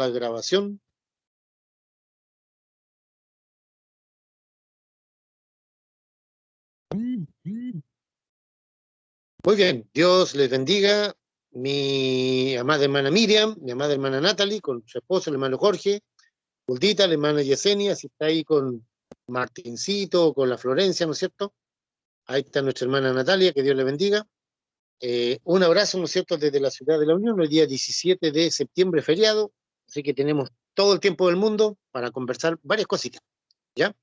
la grabación. Muy bien, Dios les bendiga. Mi amada hermana Miriam, mi amada hermana Natalie, con su esposo, el hermano Jorge, Guldita, la hermana Yesenia, si está ahí con Martincito, con la Florencia, ¿no es cierto? Ahí está nuestra hermana Natalia, que Dios le bendiga. Un abrazo, ¿no es cierto?, desde la Ciudad de la Unión, el día 17 de septiembre, feriado, así que tenemos todo el tiempo del mundo para conversar varias cositas, ¿ya?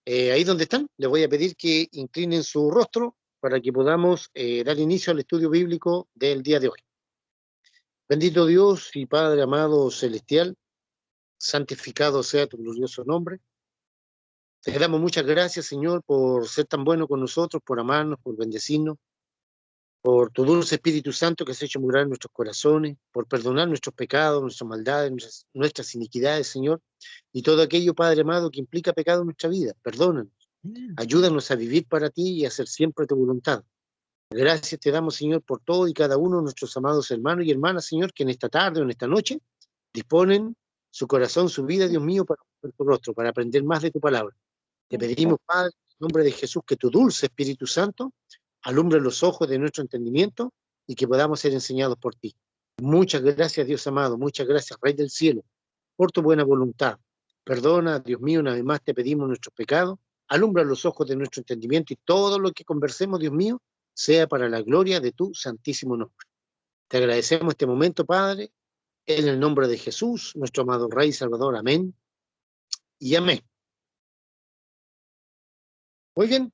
Ahí donde están, les voy a pedir que inclinen su rostro para que podamos dar inicio al estudio bíblico del día de hoy. Bendito Dios y Padre amado celestial, santificado sea tu glorioso nombre. Te damos muchas gracias, Señor, por ser tan bueno con nosotros, por amarnos, por bendecirnos, por tu dulce Espíritu Santo que se ha hecho morar en nuestros corazones, por perdonar nuestros pecados, nuestras maldades, nuestras iniquidades, Señor, y todo aquello, Padre amado, que implica pecado en nuestra vida. Perdónanos, ayúdanos a vivir para ti y a hacer siempre tu voluntad. Gracias te damos, Señor, por todo y cada uno de nuestros amados hermanos y hermanas, Señor, que en esta tarde o en esta noche disponen su corazón, su vida, Dios mío, para ver tu rostro, para aprender más de tu palabra. Te pedimos, Padre, en nombre de Jesús, que tu dulce Espíritu Santo alumbre los ojos de nuestro entendimiento y que podamos ser enseñados por ti. Muchas gracias, Dios amado, muchas gracias, Rey del cielo, por tu buena voluntad. Perdona, Dios mío, una vez más te pedimos nuestros pecados, alumbra los ojos de nuestro entendimiento y todo lo que conversemos, Dios mío, sea para la gloria de tu santísimo nombre. Te agradecemos este momento, Padre, en el nombre de Jesús, nuestro amado Rey y Salvador. Amén y amén. Muy bien,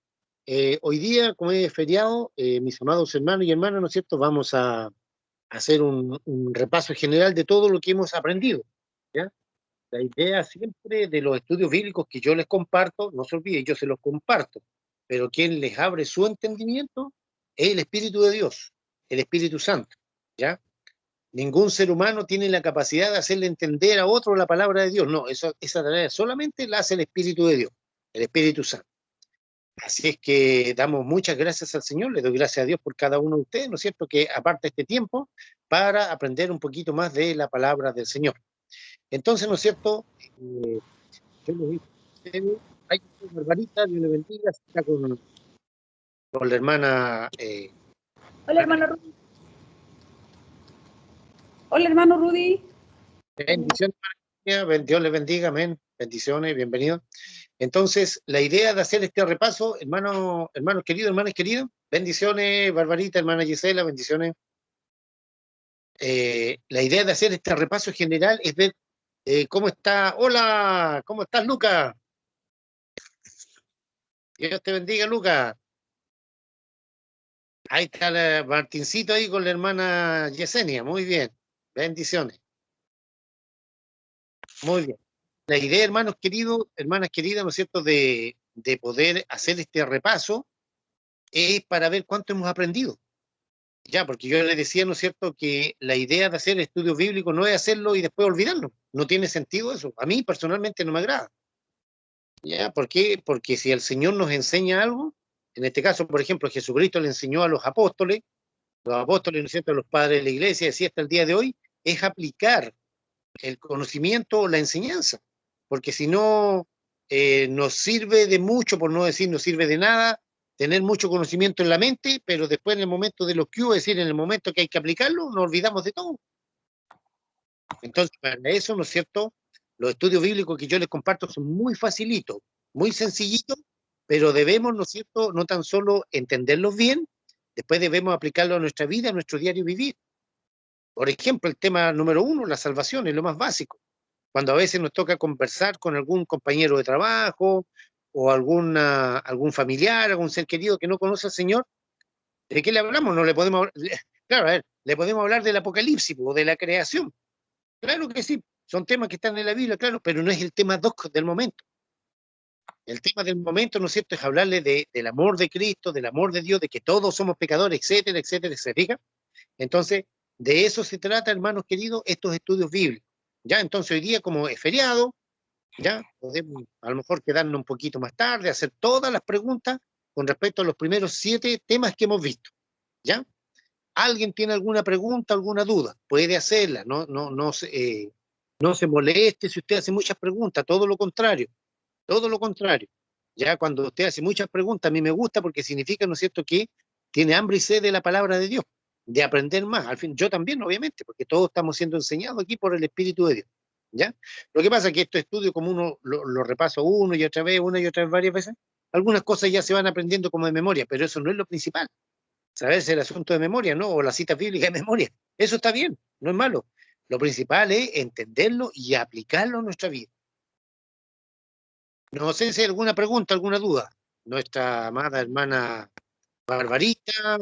hoy día, como es feriado, mis amados hermanos y hermanas, ¿no es cierto?, vamos a hacer un repaso general de todo lo que hemos aprendido, ¿ya? La idea siempre de los estudios bíblicos que yo les comparto, no se olvide, yo se los comparto, pero quien les abre su entendimiento es el Espíritu de Dios, el Espíritu Santo, ¿ya? Ningún ser humano tiene la capacidad de hacerle entender a otro la palabra de Dios, no, esa tarea solamente la hace el Espíritu de Dios, el Espíritu Santo. Así es que damos muchas gracias al Señor, le doy gracias a Dios por cada uno de ustedes, ¿no es cierto?, que aparte este tiempo para aprender un poquito más de la palabra del Señor. Entonces, ¿no es cierto?, yo les digo a ustedes, hay que Barbarita, Dios le bendiga, está con la hermana... Hola, hermano Rudy. Hola, hermano Rudy. Bendiciones, Dios le bendiga, amén, bendiciones, bienvenido. Entonces, la idea de hacer este repaso, hermanos queridos, hermanas queridas, bendiciones, Barbarita, hermana Gisela, bendiciones. La idea de hacer este repaso general es ver cómo está. Hola, ¿cómo estás, Lucas? Dios te bendiga, Lucas. Ahí está Martincito ahí con la hermana Yesenia, muy bien, bendiciones. Muy bien. La idea, hermanos queridos, hermanas queridas, ¿no es cierto?, de poder hacer este repaso es para ver cuánto hemos aprendido. Ya, porque yo les decía, ¿no es cierto?, que la idea de hacer estudios bíblicos no es hacerlo y después olvidarlo. No tiene sentido eso. A mí personalmente no me agrada. ¿Ya? ¿Por qué? Porque si el Señor nos enseña algo, en este caso, por ejemplo, Jesucristo le enseñó a los apóstoles, ¿no es cierto?, a los padres de la iglesia, decía hasta el día de hoy, es aplicar el conocimiento o la enseñanza. Porque si no, nos sirve de mucho, por no decir nos sirve de nada, tener mucho conocimiento en la mente, pero después en el momento de los que, es decir, en el momento que hay que aplicarlo, nos olvidamos de todo. Entonces, para eso, ¿no es cierto?, los estudios bíblicos que yo les comparto son muy facilitos, muy sencillitos, pero debemos, ¿no es cierto?, no tan solo entenderlos bien, después debemos aplicarlo a nuestra vida, a nuestro diario vivir. Por ejemplo, el tema número 1, la salvación, es lo más básico. Cuando a veces nos toca conversar con algún compañero de trabajo o algún familiar, algún ser querido que no conoce al Señor, ¿de qué le hablamos? No le podemos, claro, a ver, le podemos hablar del Apocalipsis o de la creación. Claro que sí, son temas que están en la Biblia, claro, pero no es el tema doc del momento. El tema del momento, ¿no es cierto?, es hablarle del amor de Cristo, del amor de Dios, de que todos somos pecadores, etcétera, etcétera, etcétera. Entonces, de eso se trata, hermanos queridos, estos estudios bíblicos. Ya, entonces hoy día, como es feriado, ya podemos a lo mejor quedarnos un poquito más tarde, hacer todas las preguntas con respecto a los primeros 7 temas que hemos visto. ¿Ya? ¿Alguien tiene alguna pregunta, alguna duda? Puede hacerla, no No se moleste si usted hace muchas preguntas, todo lo contrario, todo lo contrario. Ya cuando usted hace muchas preguntas, a mí me gusta porque significa, ¿no es cierto?, que tiene hambre y sed de la palabra de Dios, de aprender más. Al fin, yo también, obviamente, porque todos estamos siendo enseñados aquí por el Espíritu de Dios. ¿Ya? Lo que pasa es que estos estudios, como uno lo repaso una y otra vez, varias veces, algunas cosas ya se van aprendiendo como de memoria, pero eso no es lo principal. Saberse el asunto de memoria, ¿no? O la cita bíblica de memoria. Eso está bien, no es malo. Lo principal es entenderlo y aplicarlo en nuestra vida. No sé si hay alguna pregunta, alguna duda. Nuestra amada hermana Barbarita,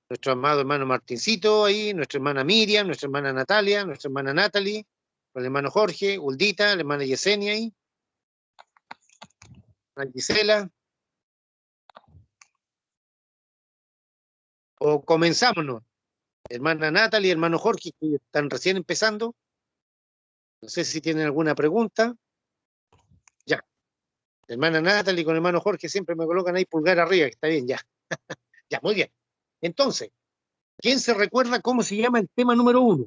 nuestro amado hermano Martincito ahí, nuestra hermana Miriam, nuestra hermana Natalia, nuestra hermana Natalie, el hermano Jorge, Uldita, la hermana Yesenia ahí, la Gisela. O comenzámonos. Hermana Natalie, hermano Jorge, que están recién empezando. No sé si tienen alguna pregunta. Ya. Hermana Natalie con hermano Jorge siempre me colocan ahí pulgar arriba, que está bien, ya. Ya, muy bien. Entonces, ¿quién se recuerda cómo se llama el tema número 1?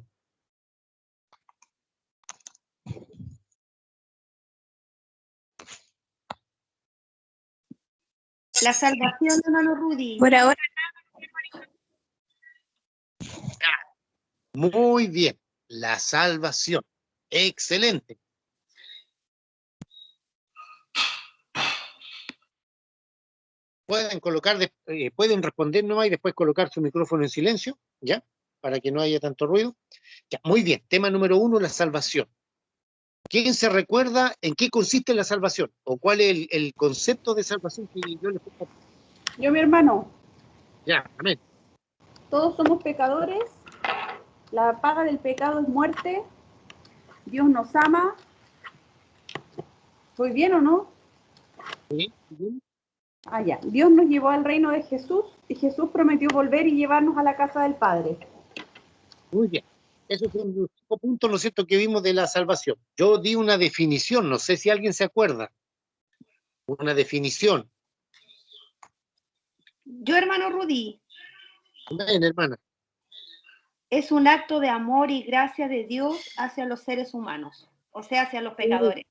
La salvación, hermano Rudy. Por ahora, Muy bien. La salvación. Excelente. Pueden colocar, pueden responder nomás y después colocar su micrófono en silencio, ¿ya? Para que no haya tanto ruido. Ya, muy bien. Tema número 1, la salvación. ¿Quién se recuerda en qué consiste la salvación? ¿O cuál es el concepto de salvación que yo les pongo? Yo, mi hermano, Ya, amén. todos somos pecadores. La paga del pecado es muerte. Dios nos ama. ¿Estoy bien o no? Sí, sí. Ah, ya. Dios nos llevó al reino de Jesús y Jesús prometió volver y llevarnos a la casa del Padre. Muy bien. Esos son los 5 puntos, ¿no es cierto?, que vimos de la salvación. Yo di una definición, no sé si alguien se acuerda. Una definición. yo, hermano Rudy, Amén, hermana. es un acto de amor y gracia de Dios hacia los seres humanos, o sea, hacia los pecadores.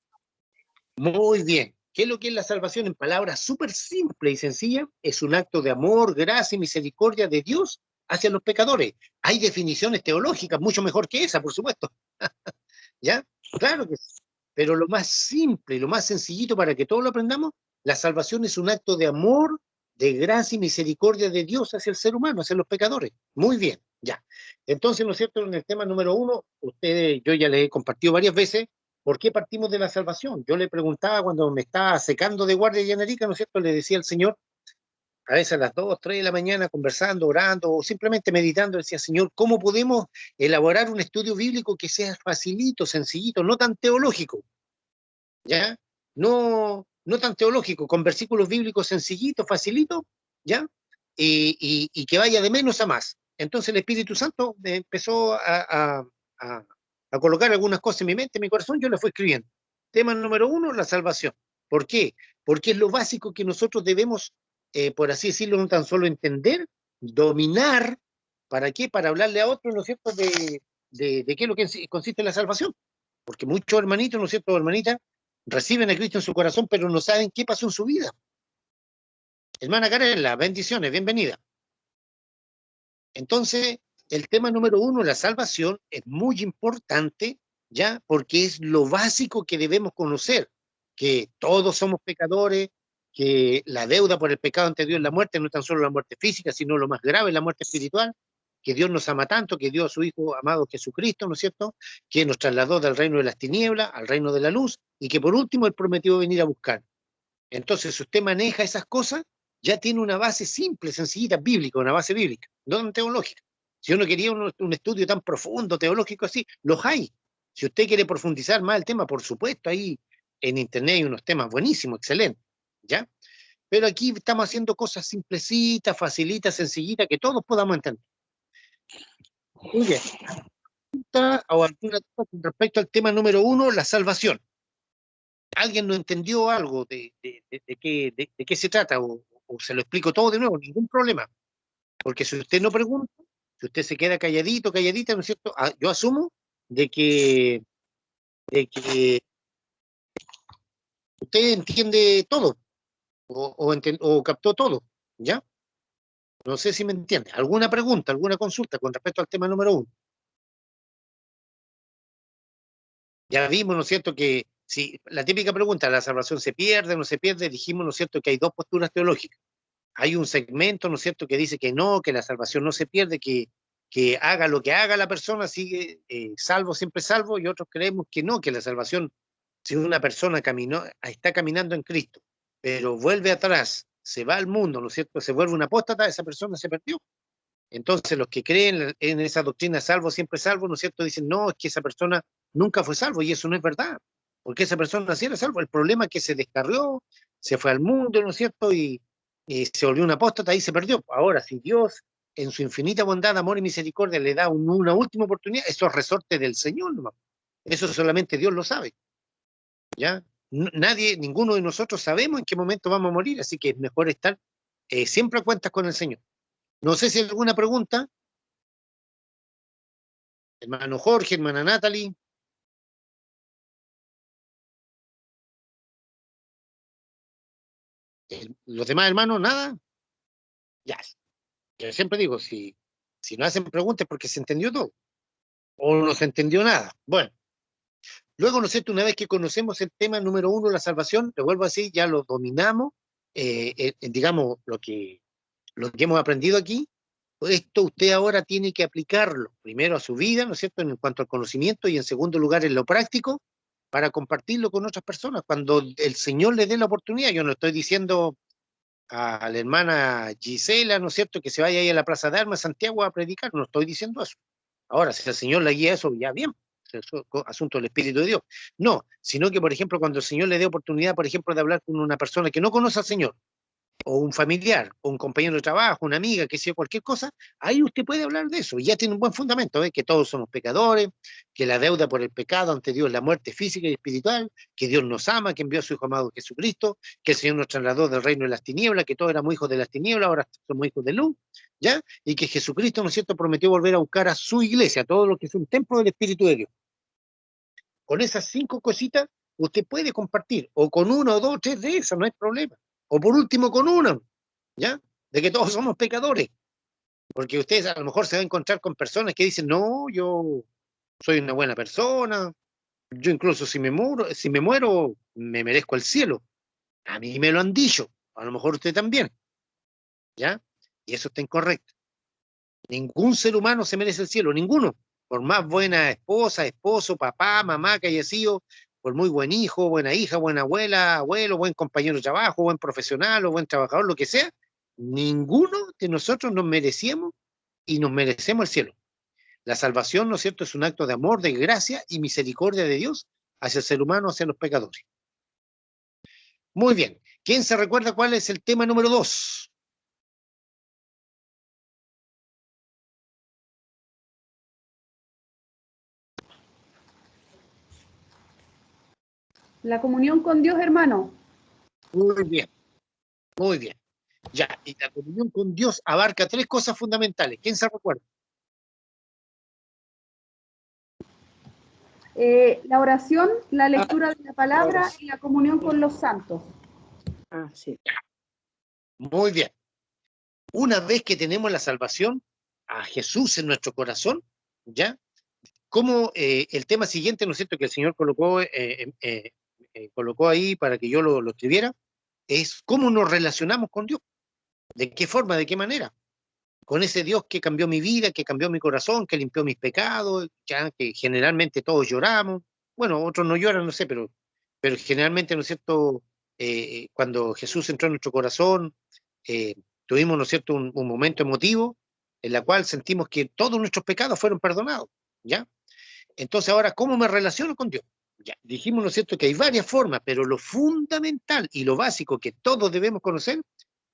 Muy bien. ¿Qué es lo que es la salvación? En palabras súper simples y sencillas, es un acto de amor, gracia y misericordia de Dios hacia los pecadores. Hay definiciones teológicas mucho mejor que esa, por supuesto. ¿Ya? Claro que sí. Pero lo más simple y lo más sencillito para que todos lo aprendamos, la salvación es un acto de amor, de gracia y misericordia de Dios hacia el ser humano, hacia los pecadores. Muy bien, ya. Entonces, ¿no es cierto? En el tema número 1, ustedes, yo ya les he compartido varias veces por qué partimos de la salvación. Yo le preguntaba cuando me estaba secando de guardia en Arica, ¿no es cierto? Le decía al Señor, a veces a las 2, 3 de la mañana, conversando, orando, o simplemente meditando, decía, Señor, ¿cómo podemos elaborar un estudio bíblico que sea facilito, sencillito, no tan teológico? ¿Ya? No tan teológico, con versículos bíblicos sencillitos, facilitos, ¿ya? Y que vaya de menos a más. Entonces el Espíritu Santo me empezó a colocar algunas cosas en mi mente, en mi corazón, yo le fui escribiendo. Tema número 1, la salvación. ¿Por qué? Porque es lo básico que nosotros debemos, por así decirlo, no tan solo entender, dominar. ¿Para qué? Para hablarle a otros, ¿no es cierto?, de qué es lo que consiste la salvación. Porque muchos hermanitos, ¿no es cierto?, hermanitas, reciben a Cristo en su corazón, pero no saben qué pasó en su vida. Hermana Carela, bendiciones, bienvenida. Entonces, el tema número 1, la salvación, es muy importante, ¿ya? Porque es lo básico que debemos conocer, que todos somos pecadores, que la deuda por el pecado ante Dios es la muerte, no tan solo la muerte física, sino lo más grave, la muerte espiritual, que Dios nos ama tanto, que dio a su Hijo amado Jesucristo, ¿no es cierto?, que nos trasladó del reino de las tinieblas al reino de la luz, y que por último Él prometió venir a buscar. Entonces, si usted maneja esas cosas, ya tiene una base simple, sencillita, bíblica, una base bíblica, no tan teológica. Si uno quería un estudio tan profundo, teológico así, los hay. Si usted quiere profundizar más el tema, por supuesto, ahí en internet hay unos temas buenísimos, excelentes, ¿ya? Pero aquí estamos haciendo cosas simplecitas, facilitas, sencillitas, que todos podamos entender. Muy bien. ¿O alguna duda con respecto al tema número 1, la salvación? ¿Alguien no entendió algo de qué se trata? O se lo explico todo de nuevo, ningún problema. Porque si usted no pregunta, si usted se queda calladito, calladita, ¿no es cierto? Yo asumo de que de que usted entiende todo, o captó todo, ¿ya? No sé si me entiende. ¿Alguna pregunta, alguna consulta con respecto al tema número 1? Ya vimos, ¿no es cierto?, que si la típica pregunta, ¿la salvación se pierde o no se pierde? Dijimos, ¿no es cierto?, que hay dos posturas teológicas. Hay un segmento, ¿no es cierto?, que dice que no, que la salvación no se pierde, que haga lo que haga la persona, sigue salvo, siempre salvo, y otros creemos que no, que la salvación, si una persona está caminando en Cristo, pero vuelve atrás, se va al mundo, ¿no es cierto?, se vuelve una apóstata, esa persona se perdió. Entonces, los que creen en esa doctrina salvo, siempre salvo, ¿no es cierto?, dicen, no, es que esa persona nunca fue salvo, y eso no es verdad, porque esa persona sí era salvo. El problema es que se descarrió, se fue al mundo, ¿no es cierto?, y se volvió una apóstata y se perdió. Ahora, si Dios, en su infinita bondad, amor y misericordia, le da una última oportunidad, eso es resorte del Señor, ¿no? Eso solamente Dios lo sabe, ¿ya? Nadie, ninguno de nosotros sabemos en qué momento vamos a morir, así que es mejor estar siempre a cuentas con el Señor. No sé si hay alguna pregunta. Hermano Jorge, hermana Natalie. Los demás hermanos, nada. Ya. Yo siempre digo, si no hacen preguntas es porque se entendió todo. O no se entendió nada. Bueno. Luego, ¿no es cierto?, una vez que conocemos el tema número 1, la salvación, le vuelvo a decir, ya lo dominamos, digamos, lo que hemos aprendido aquí, esto usted ahora tiene que aplicarlo, primero a su vida, ¿no es cierto?, en cuanto al conocimiento, y en segundo lugar en lo práctico, para compartirlo con otras personas, cuando el Señor le dé la oportunidad. Yo no estoy diciendo a la hermana Gisela, ¿no es cierto?, que se vaya ahí a la Plaza de Armas, Santiago, a predicar, no estoy diciendo eso. Ahora, si el Señor le guía eso, ya bien, es asunto del Espíritu de Dios. No, sino que, por ejemplo, cuando el Señor le dé oportunidad, por ejemplo, de hablar con una persona que no conoce al Señor, o un familiar, o un compañero de trabajo, una amiga, que sea cualquier cosa, ahí usted puede hablar de eso, y ya tiene un buen fundamento, que todos somos pecadores, que la deuda por el pecado ante Dios es la muerte física y espiritual, que Dios nos ama, que envió a su Hijo amado Jesucristo, que el Señor nos trasladó del reino de las tinieblas, que todos éramos hijos de las tinieblas, ahora somos hijos de luz, ¿ya? Y que Jesucristo, ¿no es cierto?, prometió volver a buscar a su iglesia, todo lo que es un templo del Espíritu de Dios. Con esas 5 cositas, usted puede compartir, o con 1, 2, 3 de esas, no hay problema. O por último con una, ¿ya? De que todos somos pecadores. Porque ustedes a lo mejor se van a encontrar con personas que dicen, no, yo soy una buena persona, yo incluso si me muero, me merezco el cielo. A mí me lo han dicho, a lo mejor usted también, ¿ya? Y eso está incorrecto. Ningún ser humano se merece el cielo, ninguno. Por más buena esposa, esposo, papá, mamá que haya sido, por muy buen hijo, buena hija, buena abuela, abuelo, buen compañero de trabajo, buen profesional o buen trabajador, lo que sea, ninguno de nosotros nos merecíamos y nos merecemos el cielo. La salvación, ¿no es cierto?, es un acto de amor, de gracia y misericordia de Dios hacia el ser humano, hacia los pecadores. Muy bien. ¿Quién se recuerda cuál es el tema número 2? La comunión con Dios, hermano. Muy bien, muy bien. Ya, y la comunión con Dios abarca 3 cosas fundamentales. ¿Quién se recuerda? La oración, la lectura de la palabra y la comunión con los santos. Ah, sí. Muy bien. Una vez que tenemos la salvación, a Jesús en nuestro corazón, ¿ya? Como el tema siguiente, ¿no es cierto?, que el Señor colocó ahí para que yo lo escribiera, es cómo nos relacionamos con Dios. ¿De qué forma, de qué manera? Con ese Dios que cambió mi vida, que cambió mi corazón, que limpió mis pecados, ya que generalmente todos lloramos. Bueno, otros no lloran, no sé, pero generalmente, ¿no es cierto?, cuando Jesús entró en nuestro corazón, tuvimos, ¿no es cierto?, un momento emotivo en la cual sentimos que todos nuestros pecados fueron perdonados, ¿ya? Entonces ahora, ¿cómo me relaciono con Dios? Ya, dijimos, ¿no es cierto?, que hay varias formas, pero lo fundamental y lo básico que todos debemos conocer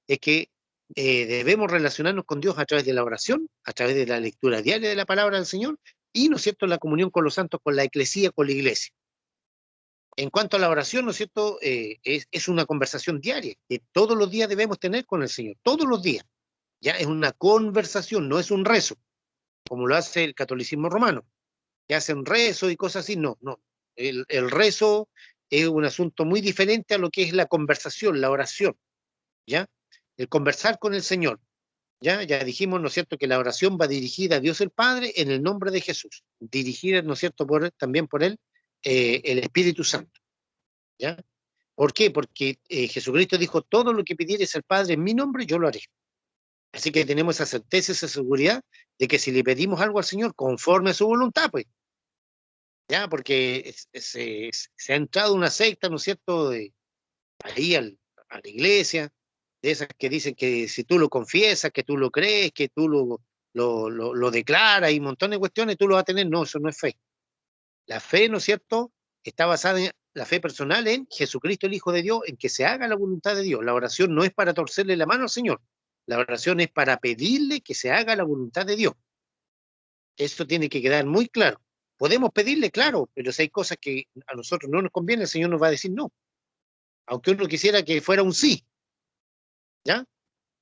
es que debemos relacionarnos con Dios a través de la oración, a través de la lectura diaria de la palabra del Señor y, ¿no es cierto?, la comunión con los santos, con la eclesía, con la iglesia. En cuanto a la oración, ¿no es cierto?, es una conversación diaria que todos los días debemos tener con el Señor, todos los días. Ya es una conversación, no es un rezo, como lo hace el catolicismo romano, que hace un rezo y cosas así. No, no. El rezo es un asunto muy diferente a lo que es la conversación, la oración, ¿ya? El conversar con el Señor, ¿ya? Ya dijimos, ¿no es cierto?, que la oración va dirigida a Dios el Padre en el nombre de Jesús, dirigida, ¿no es cierto?, también por él, el Espíritu Santo, ¿ya? ¿Por qué? Porque Jesucristo dijo, todo lo que pidieres al Padre en mi nombre, yo lo haré. Así que tenemos esa certeza, esa seguridad de que si le pedimos algo al Señor conforme a su voluntad, pues, ya, porque se ha entrado una secta, ¿no es cierto?, ahí a la iglesia, de esas que dicen que si tú lo confiesas, que tú lo crees, que tú lo declaras y un montón de cuestiones, tú lo vas a tener. No, eso no es fe. La fe, ¿no es cierto?, está basada en la fe personal en Jesucristo, el Hijo de Dios, en que se haga la voluntad de Dios. La oración no es para torcerle la mano al Señor. La oración es para pedirle que se haga la voluntad de Dios. Eso tiene que quedar muy claro. Podemos pedirle, claro, pero si hay cosas que a nosotros no nos conviene, el Señor nos va a decir no. Aunque uno quisiera que fuera un sí. ¿Ya?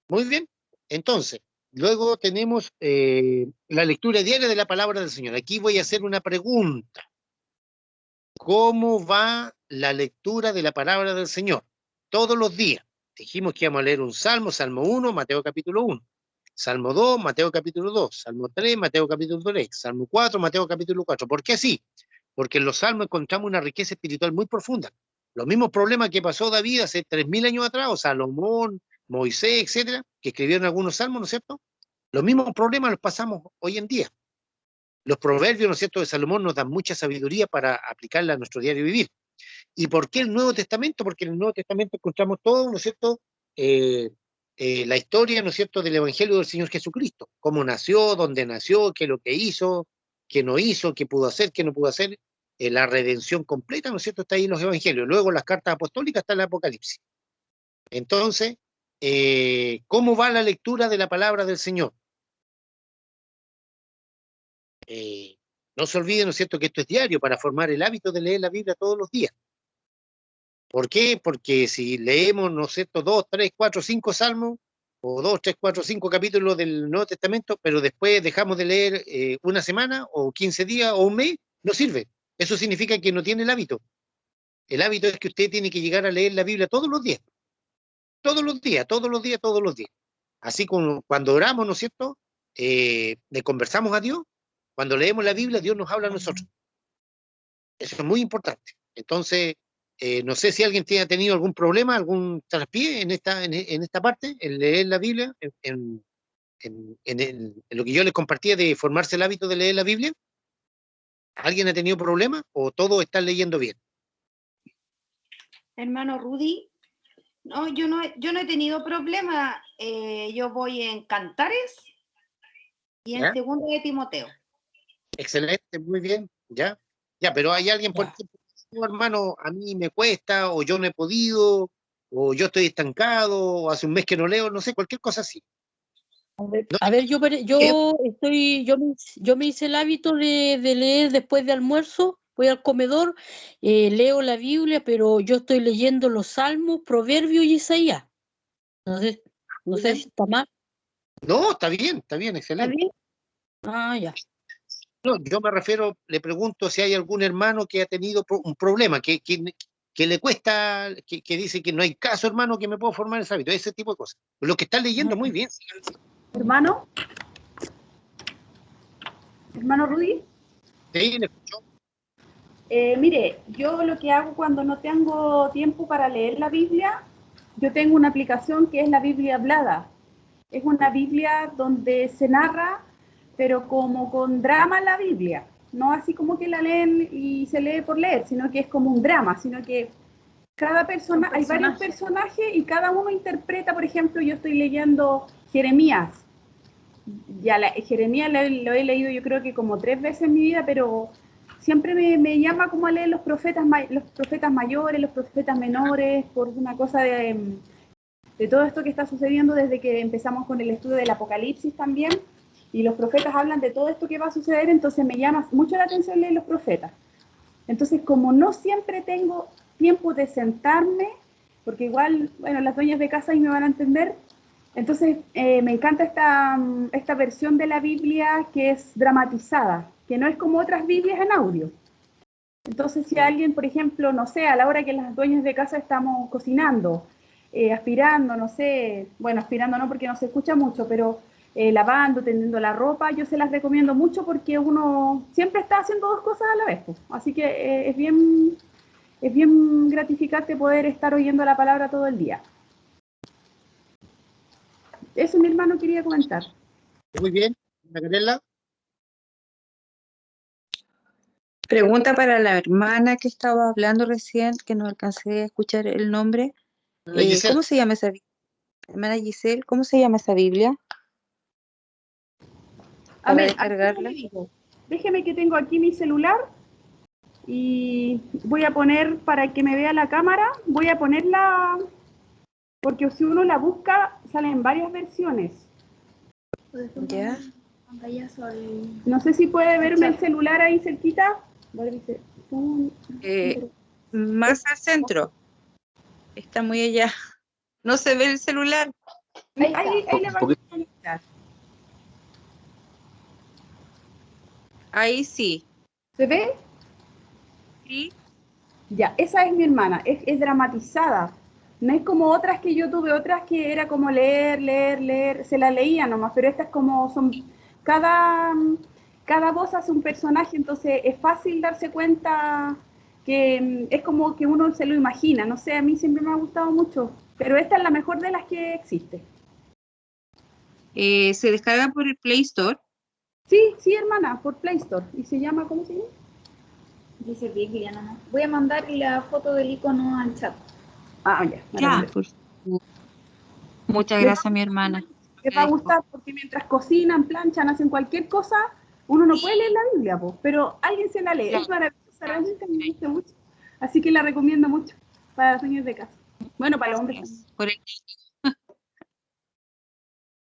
Muy bien. Entonces, luego tenemos la lectura diaria de la palabra del Señor. Aquí voy a hacer una pregunta. ¿Cómo va la lectura de la palabra del Señor? Todos los días. Dijimos que íbamos a leer un salmo, Salmo 1, Mateo capítulo 1. Salmo 2, Mateo capítulo 2. Salmo 3, Mateo capítulo 3. Salmo 4, Mateo capítulo 4. ¿Por qué así? Porque en los salmos encontramos una riqueza espiritual muy profunda. Los mismos problemas que pasó David hace 3000 años atrás, o Salomón, Moisés, etcétera, que escribieron algunos salmos, ¿no es cierto? Los mismos problemas los pasamos hoy en día. Los proverbios, ¿no es cierto?, de Salomón nos dan mucha sabiduría para aplicarla a nuestro diario vivir. ¿Y por qué el Nuevo Testamento? Porque en el Nuevo Testamento encontramos todo, ¿no es cierto?, la historia, ¿no es cierto?, del Evangelio del Señor Jesucristo. Cómo nació, dónde nació, qué es lo que hizo, qué no hizo, qué pudo hacer, qué no pudo hacer. La redención completa, ¿no es cierto?, está ahí en los Evangelios. Luego las cartas apostólicas está en el Apocalipsis. Entonces, ¿cómo va la lectura de la palabra del Señor? No se olviden, ¿no es cierto?, que esto es diario para formar el hábito de leer la Biblia todos los días. ¿Por qué? Porque si leemos, ¿no es cierto?, 2, 3, 4, 5 salmos, o 2, 3, 4, 5 capítulos del Nuevo Testamento, pero después dejamos de leer una semana, o 15 días, o un mes, no sirve. Eso significa que no tiene el hábito. El hábito es que usted tiene que llegar a leer la Biblia todos los días. Todos los días, todos los días, todos los días. Así como cuando oramos, ¿no es cierto?, le conversamos a Dios. Cuando leemos la Biblia, Dios nos habla a nosotros. Eso es muy importante. Entonces, no sé si alguien ha tenido algún problema, algún traspié en esta parte, en leer la Biblia, en lo que yo les compartía de formarse el hábito de leer la Biblia. ¿Alguien ha tenido problemas o todos están leyendo bien? Hermano Rudy, no, yo no he tenido problema. Yo voy en Cantares y en ¿Ya? Segundo de Timoteo. Excelente, muy bien, ya. Ya, pero hay alguien, por ejemplo, "No, hermano, a mí me cuesta, o yo no he podido, o yo estoy estancado, o hace un mes que no leo", no sé, cualquier cosa así. A ver, yo me hice el hábito de leer después de almuerzo, voy al comedor, leo la Biblia, pero yo estoy leyendo los Salmos, Proverbios y Isaías. No sé si está mal. No, está bien, ¿Está excelente. bien? Ah, ya. No, yo me refiero, le pregunto si hay algún hermano que ha tenido un problema, que le cuesta, que dice que no hay caso, hermano, que me puedo formar ese hábito, ese tipo de cosas. Lo que están leyendo, muy bien. Hermano Rudy, Sí, le escucho. mire, yo lo que hago cuando no tengo tiempo para leer la Biblia, yo tengo una aplicación que es la Biblia hablada. Es una Biblia donde se narra, pero como con drama la Biblia. No así como que la leen y se lee por leer, sino que es como un drama, sino que cada persona, hay varios personajes y cada uno interpreta. Por ejemplo, yo estoy leyendo Jeremías. Jeremías lo he leído yo creo que como 3 veces en mi vida, pero siempre me llama como a leer los profetas mayores, los profetas menores, por una cosa de todo esto que está sucediendo desde que empezamos con el estudio del Apocalipsis también, y los profetas hablan de todo esto que va a suceder, entonces me llama mucho la atención leer los profetas. Entonces, como no siempre tengo tiempo de sentarme, porque igual, bueno, las dueñas de casa ahí me van a entender, entonces me encanta esta versión de la Biblia que es dramatizada, que no es como otras Biblias en audio. Entonces, si alguien, por ejemplo, no sé, a la hora que las dueñas de casa estamos cocinando, aspirando, no sé, bueno, aspirando no porque no se escucha mucho, pero lavando, tendiendo la ropa, yo se las recomiendo mucho porque uno siempre está haciendo dos cosas a la vez, pues. Así que es bien gratificante poder estar oyendo la palabra todo el día. Eso mi hermano quería comentar. Muy bien, Macarela. Pregunta para la hermana que estaba hablando recién, que no alcancé a escuchar el nombre. Gisela. ¿Cómo se llama esa Biblia? Hermana Giselle, ¿cómo se llama esa Biblia? A Para ver, descargarla. déjeme que tengo aquí mi celular y voy a poner, para que me vea la cámara, voy a ponerla, porque si uno la busca, salen varias versiones. Ya. No sé si puede verme el celular ahí cerquita. Más al centro. Está muy allá. No se ve el celular. Ahí le va a conectar. Ahí sí. ¿Se ve? Sí. Ya, esa es mi hermana, es dramatizada. No es como otras que yo tuve, otras que era como leer, se la leía nomás, pero estas como son, cada voz hace un personaje, entonces es fácil darse cuenta que es como que uno se lo imagina, no sé, a mí siempre me ha gustado mucho, pero esta es la mejor de las que existe. Se descarga por el Play Store. Sí, hermana, por Play Store, y se llama, ¿cómo se llama? Dice Biblia nomás. Voy a mandar la foto del icono al chat. Ah, ya, Ya. Muchas gracias, mi hermana. Les va a gustar porque mientras cocinan, planchan, hacen cualquier cosa, uno no puede leer la Biblia, pues, pero alguien se la lee. Claro. Es maravillosa, realmente me gusta mucho. Así que la recomiendo mucho para los niños de casa. Bueno, para los hombres también. Por el...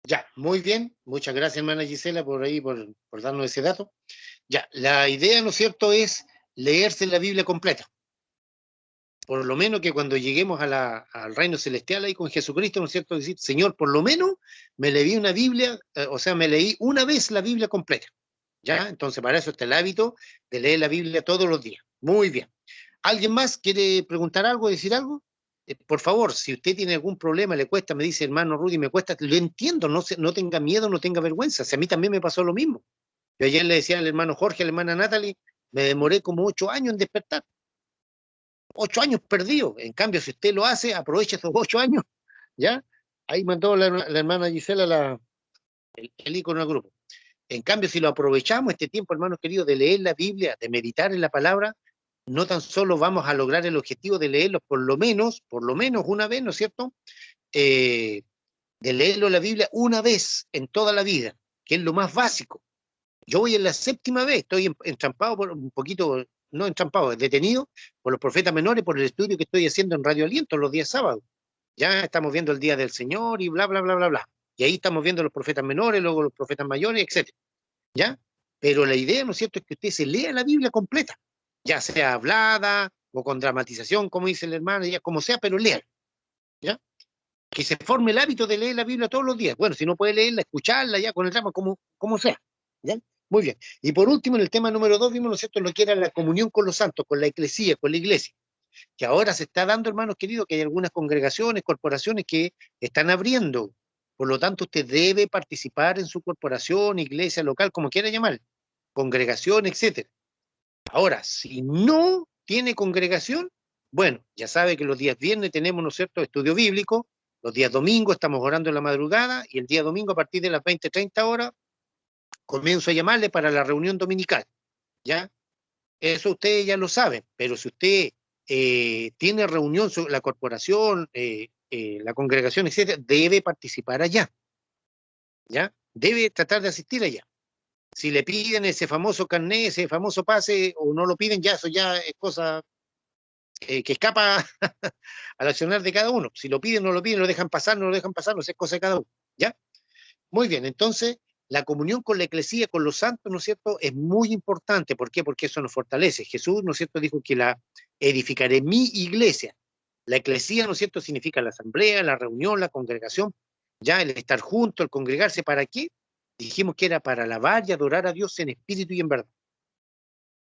Ya, muy bien. Muchas gracias, hermana Gisela, por ahí, por darnos ese dato. Ya, la idea, ¿no es cierto?, es leerse la Biblia completa. Por lo menos que cuando lleguemos al reino celestial ahí con Jesucristo, ¿no es cierto?, decir, Señor, por lo menos me leí una Biblia, o sea, me leí una vez la Biblia completa. ¿Ya? Entonces, para eso está el hábito de leer la Biblia todos los días. Muy bien. ¿Alguien más quiere preguntar algo, decir algo? Por favor, si usted tiene algún problema, le cuesta, me dice, hermano Rudy, me cuesta, lo entiendo, no tenga miedo, no tenga vergüenza. Si a mí también me pasó lo mismo. Yo ayer le decía al hermano Jorge, a la hermana Natalie, me demoré como 8 años en despertar. 8 años perdidos. En cambio, si usted lo hace, aprovecha esos 8 años, ¿ya? Ahí mandó la hermana Gisela el icono al grupo. En cambio, si lo aprovechamos este tiempo, hermanos queridos, de leer la Biblia, de meditar en la palabra, no tan solo vamos a lograr el objetivo de leerlo por lo menos una vez, ¿no es cierto? De leerlo la Biblia una vez en toda la vida, que es lo más básico. Yo voy en la 7ª vez, estoy entrampado por un poquito, no entrampado, detenido por los profetas menores, por el estudio que estoy haciendo en Radio Aliento los días sábados. Ya estamos viendo el Día del Señor y bla, bla, bla, bla, bla. Y ahí estamos viendo los profetas menores, luego los profetas mayores, etc. ¿Ya? Pero la idea, ¿no es cierto?, es que usted se lea la Biblia completa, ya sea hablada o con dramatización, como dice el hermano, ya como sea, pero lea, ¿ya? Que se forme el hábito de leer la Biblia todos los días. Bueno, si no puede leerla, escucharla ya con el drama, como sea, ¿ya? Muy bien. Y por último, en el tema número 2, vimos, ¿no es cierto?, lo que era la comunión con los santos, con la eclesía, con la iglesia, que ahora se está dando, hermanos queridos, que hay algunas congregaciones, corporaciones que están abriendo. Por lo tanto, usted debe participar en su corporación, iglesia local, como quiera llamar, congregación, etc. Ahora, si no tiene congregación, bueno, ya sabe que los días viernes tenemos, ¿no es cierto?, estudio bíblico, los días domingos estamos orando en la madrugada, y el día domingo a partir de las 20:30 horas comienzo a llamarle para la reunión dominical, ¿ya? Eso ustedes ya lo saben, pero si usted tiene reunión, la corporación, la congregación, etcétera, debe participar allá, ¿ya? Debe tratar de asistir allá. Si le piden ese famoso carné, ese famoso pase, o no lo piden, ya eso ya es cosa que escapa al accionar de cada uno. Si lo piden, no lo piden, lo dejan pasar, no lo dejan pasar, no sé, es cosa de cada uno, ¿ya? Muy bien, entonces, la comunión con la eclesía, con los santos, ¿no es cierto?, es muy importante. ¿Por qué? Porque eso nos fortalece. Jesús, ¿no es cierto?, dijo que edificaré mi iglesia. La eclesía, ¿no es cierto?, significa la asamblea, la reunión, la congregación, ya el estar junto, el congregarse. ¿Para qué? Dijimos que era para alabar y adorar a Dios en espíritu y en verdad.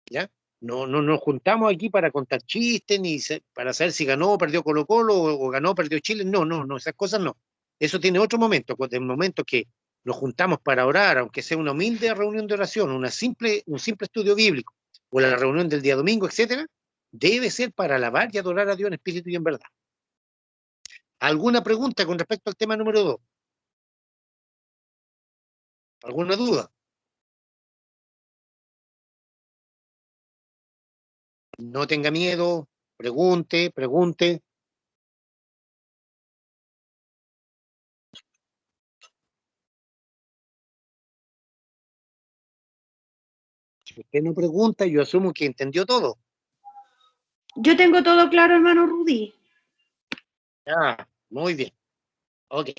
¿Ya? No nos juntamos aquí para contar chistes, ni para saber si ganó o perdió Colo-Colo, o ganó o perdió Chile. No, esas cosas no. Eso tiene otro momento, el momento que nos juntamos para orar, aunque sea una humilde reunión de oración, un simple estudio bíblico, o la reunión del día domingo, etcétera, debe ser para alabar y adorar a Dios en espíritu y en verdad. ¿Alguna pregunta con respecto al tema número 2? ¿Alguna duda? No tenga miedo, pregunte. Si usted no pregunta, yo asumo que entendió todo. Yo tengo todo claro, hermano Rudy. Ah, muy bien. Ok.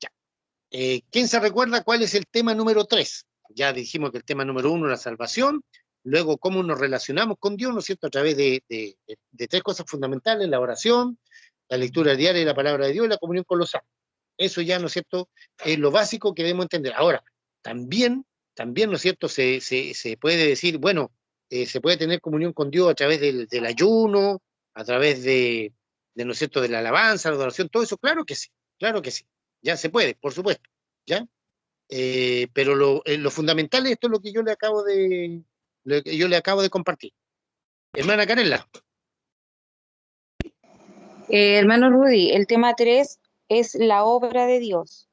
Ya. ¿Quién se recuerda cuál es el tema número 3? Ya dijimos que el tema número 1 es la salvación. Luego, cómo nos relacionamos con Dios, ¿no es cierto? A través de 3 cosas fundamentales: la oración, la lectura diaria de la palabra de Dios y la comunión con los santos. Eso ya, ¿no es cierto?, es lo básico que debemos entender. Ahora, también, ¿no es cierto?, se puede decir, bueno, se puede tener comunión con Dios a través del ayuno, a través ¿no es cierto?, de la alabanza, la adoración, todo eso. Claro que sí, ya se puede, por supuesto, ¿ya? Pero lo fundamental, esto es lo que yo le acabo de compartir. Hermana Canela. Hermano Rudy, el tema 3 es la obra de Dios.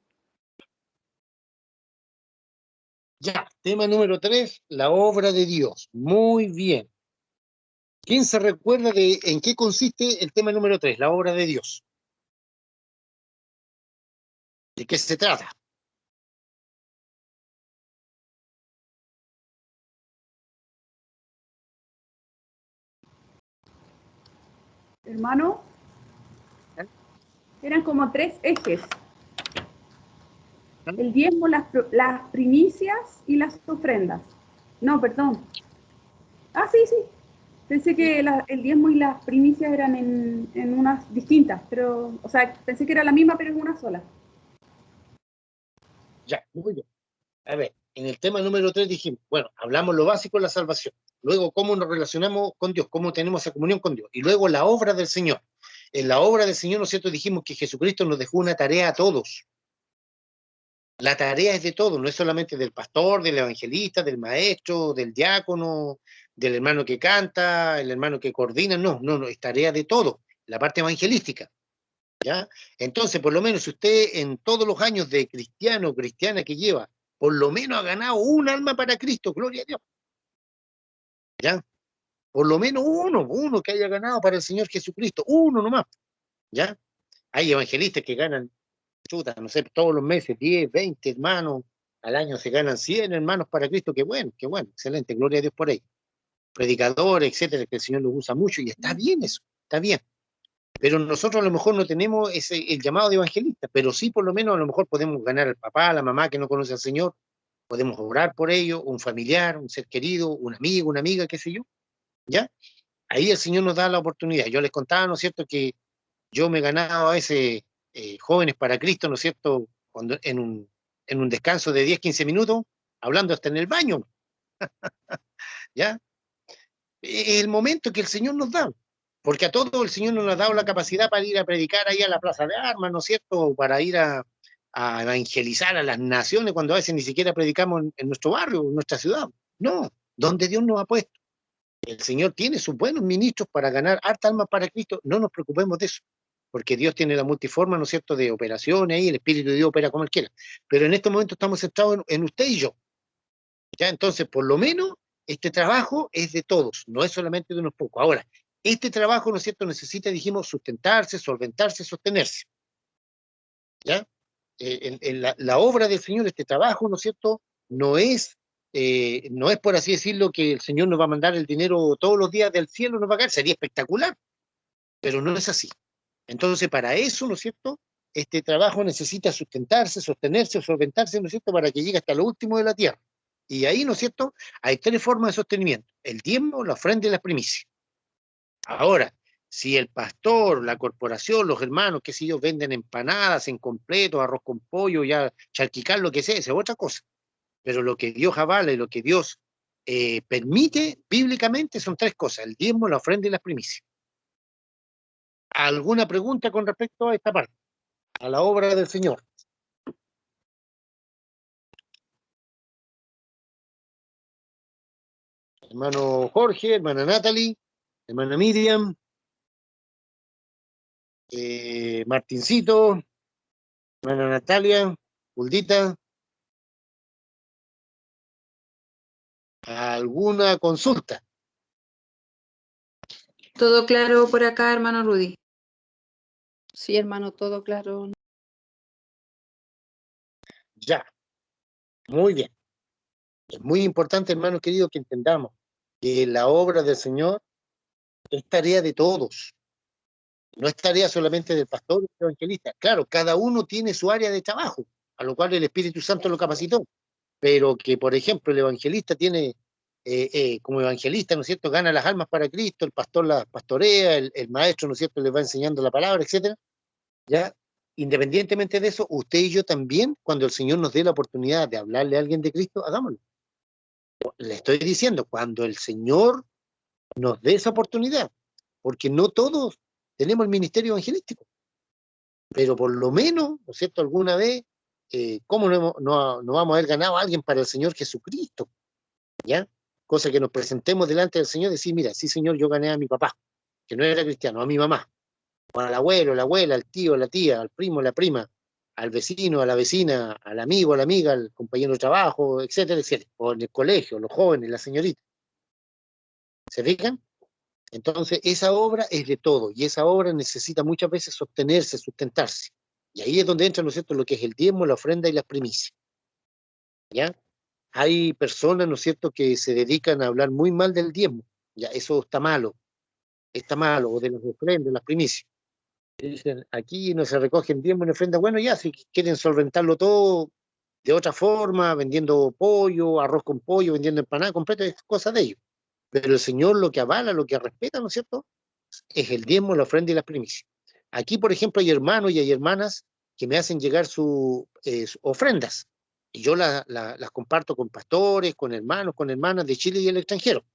Ya, tema número 3, la obra de Dios. Muy bien. ¿Quién se recuerda de en qué consiste el tema número 3, la obra de Dios? ¿De qué se trata? Hermano, eran como 3 ejes. El diezmo, las primicias y las ofrendas. No, perdón. Sí. Pensé que el diezmo y las primicias eran en unas distintas, pero, o sea, pensé que era la misma, pero en una sola. Ya, muy bien. A ver, en el tema número 3 dijimos, bueno, hablamos lo básico de la salvación. Luego, cómo nos relacionamos con Dios, cómo tenemos esa comunión con Dios. Y luego, la obra del Señor. En la obra del Señor, ¿no es cierto?, dijimos que Jesucristo nos dejó una tarea a todos. La tarea es de todos, no es solamente del pastor, del evangelista, del maestro, del diácono, del hermano que canta, el hermano que coordina. No, es tarea de todos, la parte evangelística. ¿Ya? Entonces, por lo menos, si usted en todos los años de cristiano o cristiana que lleva, por lo menos ha ganado un alma para Cristo, gloria a Dios. ¿Ya? Por lo menos uno que haya ganado para el Señor Jesucristo, uno nomás. ¿Ya? Hay evangelistas que ganan, no sé, todos los meses, 10, 20 hermanos, al año se ganan 100 hermanos para Cristo. Qué bueno, excelente, gloria a Dios por ahí. Predicadores, etcétera, que el Señor los usa mucho, y está bien eso, está bien. Pero nosotros a lo mejor no tenemos el llamado de evangelista, pero sí por lo menos a lo mejor podemos ganar al papá, a la mamá que no conoce al Señor, podemos orar por ellos, un familiar, un ser querido, un amigo, una amiga, qué sé yo, ¿ya? Ahí el Señor nos da la oportunidad. Yo les contaba, ¿no es cierto?, que yo me ganaba a ese Jóvenes para Cristo, ¿no es cierto?, cuando en un descanso de 10, 15 minutos, hablando hasta en el baño, ¿ya? Es el momento que el Señor nos da. Porque a todos el Señor nos ha dado la capacidad para ir a predicar ahí a la Plaza de Armas, ¿no es cierto? Para ir a evangelizar a las naciones, cuando a veces ni siquiera predicamos en nuestro barrio, en nuestra ciudad. No, donde Dios nos ha puesto. El Señor tiene sus buenos ministros para ganar harta alma para Cristo. No nos preocupemos de eso, porque Dios tiene la multiforma, ¿no es cierto?, de operaciones, y el Espíritu de Dios opera como Él quiera. Pero en este momento estamos centrados en usted y yo. ¿Ya? Entonces, por lo menos, este trabajo es de todos, no es solamente de unos pocos. Ahora, este trabajo, ¿no es cierto?, necesita, dijimos, sustentarse, solventarse, sostenerse. ¿Ya? En la obra del Señor, este trabajo, ¿no es cierto?, no es por así decirlo que el Señor nos va a mandar el dinero todos los días del cielo, nos va a caer, sería espectacular, pero no es así. Entonces, para eso, ¿no es cierto?, este trabajo necesita sustentarse, sostenerse, solventarse, ¿no es cierto?, para que llegue hasta lo último de la tierra. Y ahí, ¿no es cierto?, hay 3 formas de sostenimiento: el diezmo, la ofrenda y la primicia. Ahora, si el pastor, la corporación, los hermanos, qué sé yo, venden empanadas en completo, arroz con pollo, ya charquicar, lo que sea, esa es otra cosa. Pero lo que Dios avala y lo que Dios permite bíblicamente son 3 cosas: el diezmo, la ofrenda y las primicias. ¿Alguna pregunta con respecto a esta parte, a la obra del Señor? Hermano Jorge, hermana Natalie, hermana Miriam, Martincito, hermana Natalia, Huldita. ¿Alguna consulta? Todo claro por acá, hermano Rudy. Sí, hermano, todo claro. Ya, muy bien. Es muy importante, hermano querido, que entendamos que la obra del Señor es tarea de todos. No es tarea solamente del pastor o del evangelista. Claro, cada uno tiene su área de trabajo, a lo cual el Espíritu Santo lo capacitó. Pero que, por ejemplo, el evangelista tiene, como evangelista, ¿no es cierto?, gana las almas para Cristo, el pastor las pastorea, el maestro, ¿no es cierto?, les va enseñando la palabra, etcétera. ¿Ya? Independientemente de eso, usted y yo también, cuando el Señor nos dé la oportunidad de hablarle a alguien de Cristo, hagámoslo. Le estoy diciendo, cuando el Señor nos dé esa oportunidad, porque no todos tenemos el ministerio evangelístico, pero por lo menos, ¿no es cierto?, alguna vez, ¿cómo no vamos a haber ganado a alguien para el Señor Jesucristo? ¿Ya? Cosa que nos presentemos delante del Señor y decir, mira, sí, Señor, yo gané a mi papá, que no era cristiano, a mi mamá, o al abuelo, la abuela, al tío, la tía, al primo, la prima, al vecino, a la vecina, al amigo, a la amiga, al compañero de trabajo, etcétera, etcétera, o en el colegio, los jóvenes, la señorita. ¿Se fijan? Entonces, esa obra es de todo, y esa obra necesita muchas veces sostenerse, sustentarse. Y ahí es donde entra, ¿no es cierto?, lo que es el diezmo, la ofrenda y las primicias. ¿Ya? Hay personas, ¿no es cierto?, que se dedican a hablar muy mal del diezmo. Ya, eso está malo, o de las ofrendas, las primicias. Y dicen, aquí no se recogen diezmo ni ofrenda. Bueno, ya, si quieren solventarlo todo de otra forma, vendiendo pollo, arroz con pollo, vendiendo empanada completa, es cosa de ellos. Pero el Señor lo que avala, lo que respeta, ¿no es cierto?, es el diezmo, la ofrenda y las primicias. Aquí, por ejemplo, hay hermanos y hay hermanas que me hacen llegar sus ofrendas, y yo las comparto con pastores, con hermanos, con hermanas de Chile y el extranjero.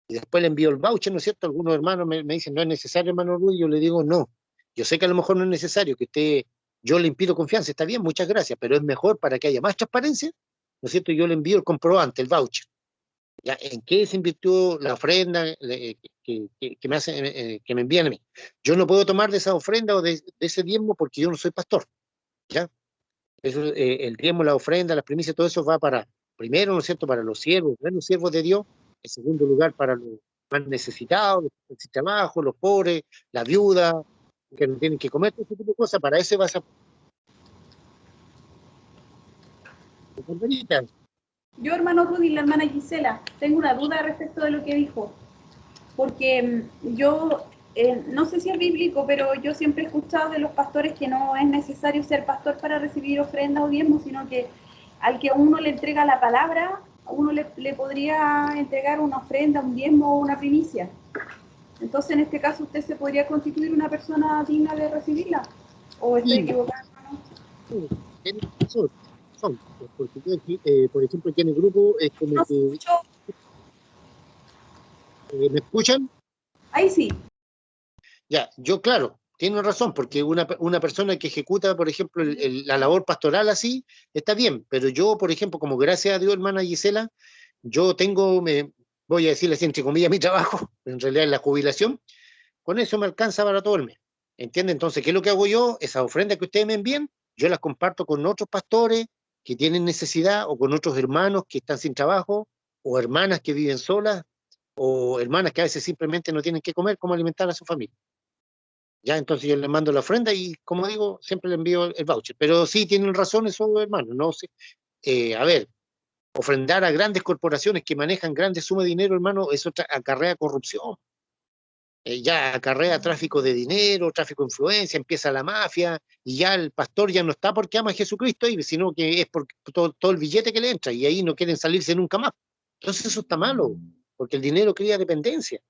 Y después le envío el voucher, ¿no es cierto? Algunos hermanos me dicen, no es necesario, hermano Rudy. Yo le digo, no. Yo sé que a lo mejor no es necesario, que usted, yo le inspiro confianza, está bien, muchas gracias, pero es mejor para que haya más transparencia, ¿no es cierto? Yo le envío el comprobante, el voucher. ¿Ya? ¿En qué se invirtió la ofrenda que me hacen, que me envían a mí? Yo no puedo tomar de esa ofrenda o de ese diezmo porque yo no soy pastor. ¿Ya? Eso, el diezmo, la ofrenda, las primicias, todo eso va para, primero, ¿no es cierto?, para los siervos de Dios. En segundo lugar, para los más necesitados, los sin trabajo, los pobres, la viuda, que no tienen que comer, todo ese tipo de cosas. Para eso vas a... Yo, hermano Rudy, y la hermana Gisela, tengo una duda respecto de lo que dijo, porque yo, no sé si es bíblico, pero yo siempre he escuchado de los pastores que no es necesario ser pastor para recibir ofrenda o diezmo, sino que al que uno le entrega la palabra, a uno le podría entregar una ofrenda, un diezmo o una primicia. Entonces, en este caso, ¿usted se podría constituir una persona digna de recibirla? ¿O estoy equivocada? Son, porque yo aquí, por ejemplo, aquí en el grupo es como No que... escucho. ¿Me escuchan? Ahí sí. Ya, yo claro, tiene razón, porque una persona que ejecuta, por ejemplo, la labor pastoral así, está bien, pero yo, por ejemplo, como gracias a Dios, hermana Gisela, yo tengo, voy a decirle así, entre comillas, mi trabajo, en realidad es la jubilación, con eso me alcanza para todo el mes. ¿Entiende? Entonces, ¿qué es lo que hago yo? Esas ofrendas que ustedes me envían, yo las comparto con otros pastores que tienen necesidad, o con otros hermanos que están sin trabajo, o hermanas que viven solas, o hermanas que a veces simplemente no tienen que comer, cómo alimentar a su familia. Ya, entonces yo les mando la ofrenda y, como digo, siempre le envío el voucher. Pero sí, tienen razón esos hermanos, no sé. A ver, ofrendar a grandes corporaciones que manejan grandes sumas de dinero, hermano, eso acarrea corrupción. Ya acarrea tráfico de dinero, tráfico de influencia, empieza la mafia, y ya el pastor ya no está porque ama a Jesucristo, sino que es por todo el billete que le entra, y ahí no quieren salirse nunca más. Entonces eso está malo, porque el dinero crea dependencia.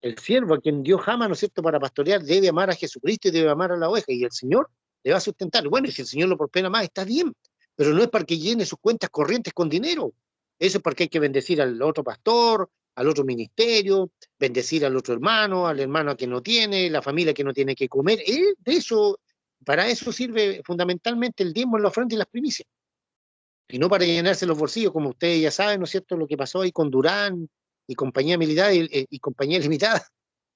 El siervo a quien Dios ama, ¿no es cierto?, para pastorear, debe amar a Jesucristo y debe amar a la oveja, y el Señor le va a sustentar. Bueno, y si el Señor lo prospera más, está bien, pero no es para que llene sus cuentas corrientes con dinero. Eso es porque hay que bendecir al otro pastor, al otro ministerio, bendecir al otro hermano, al hermano que no tiene, la familia que no tiene que comer. De eso, para eso sirve fundamentalmente el diezmo, la ofrenda y las primicias. Y no para llenarse los bolsillos, como ustedes ya saben, ¿no es cierto?, lo que pasó ahí con Durán y compañía militar y compañía limitada,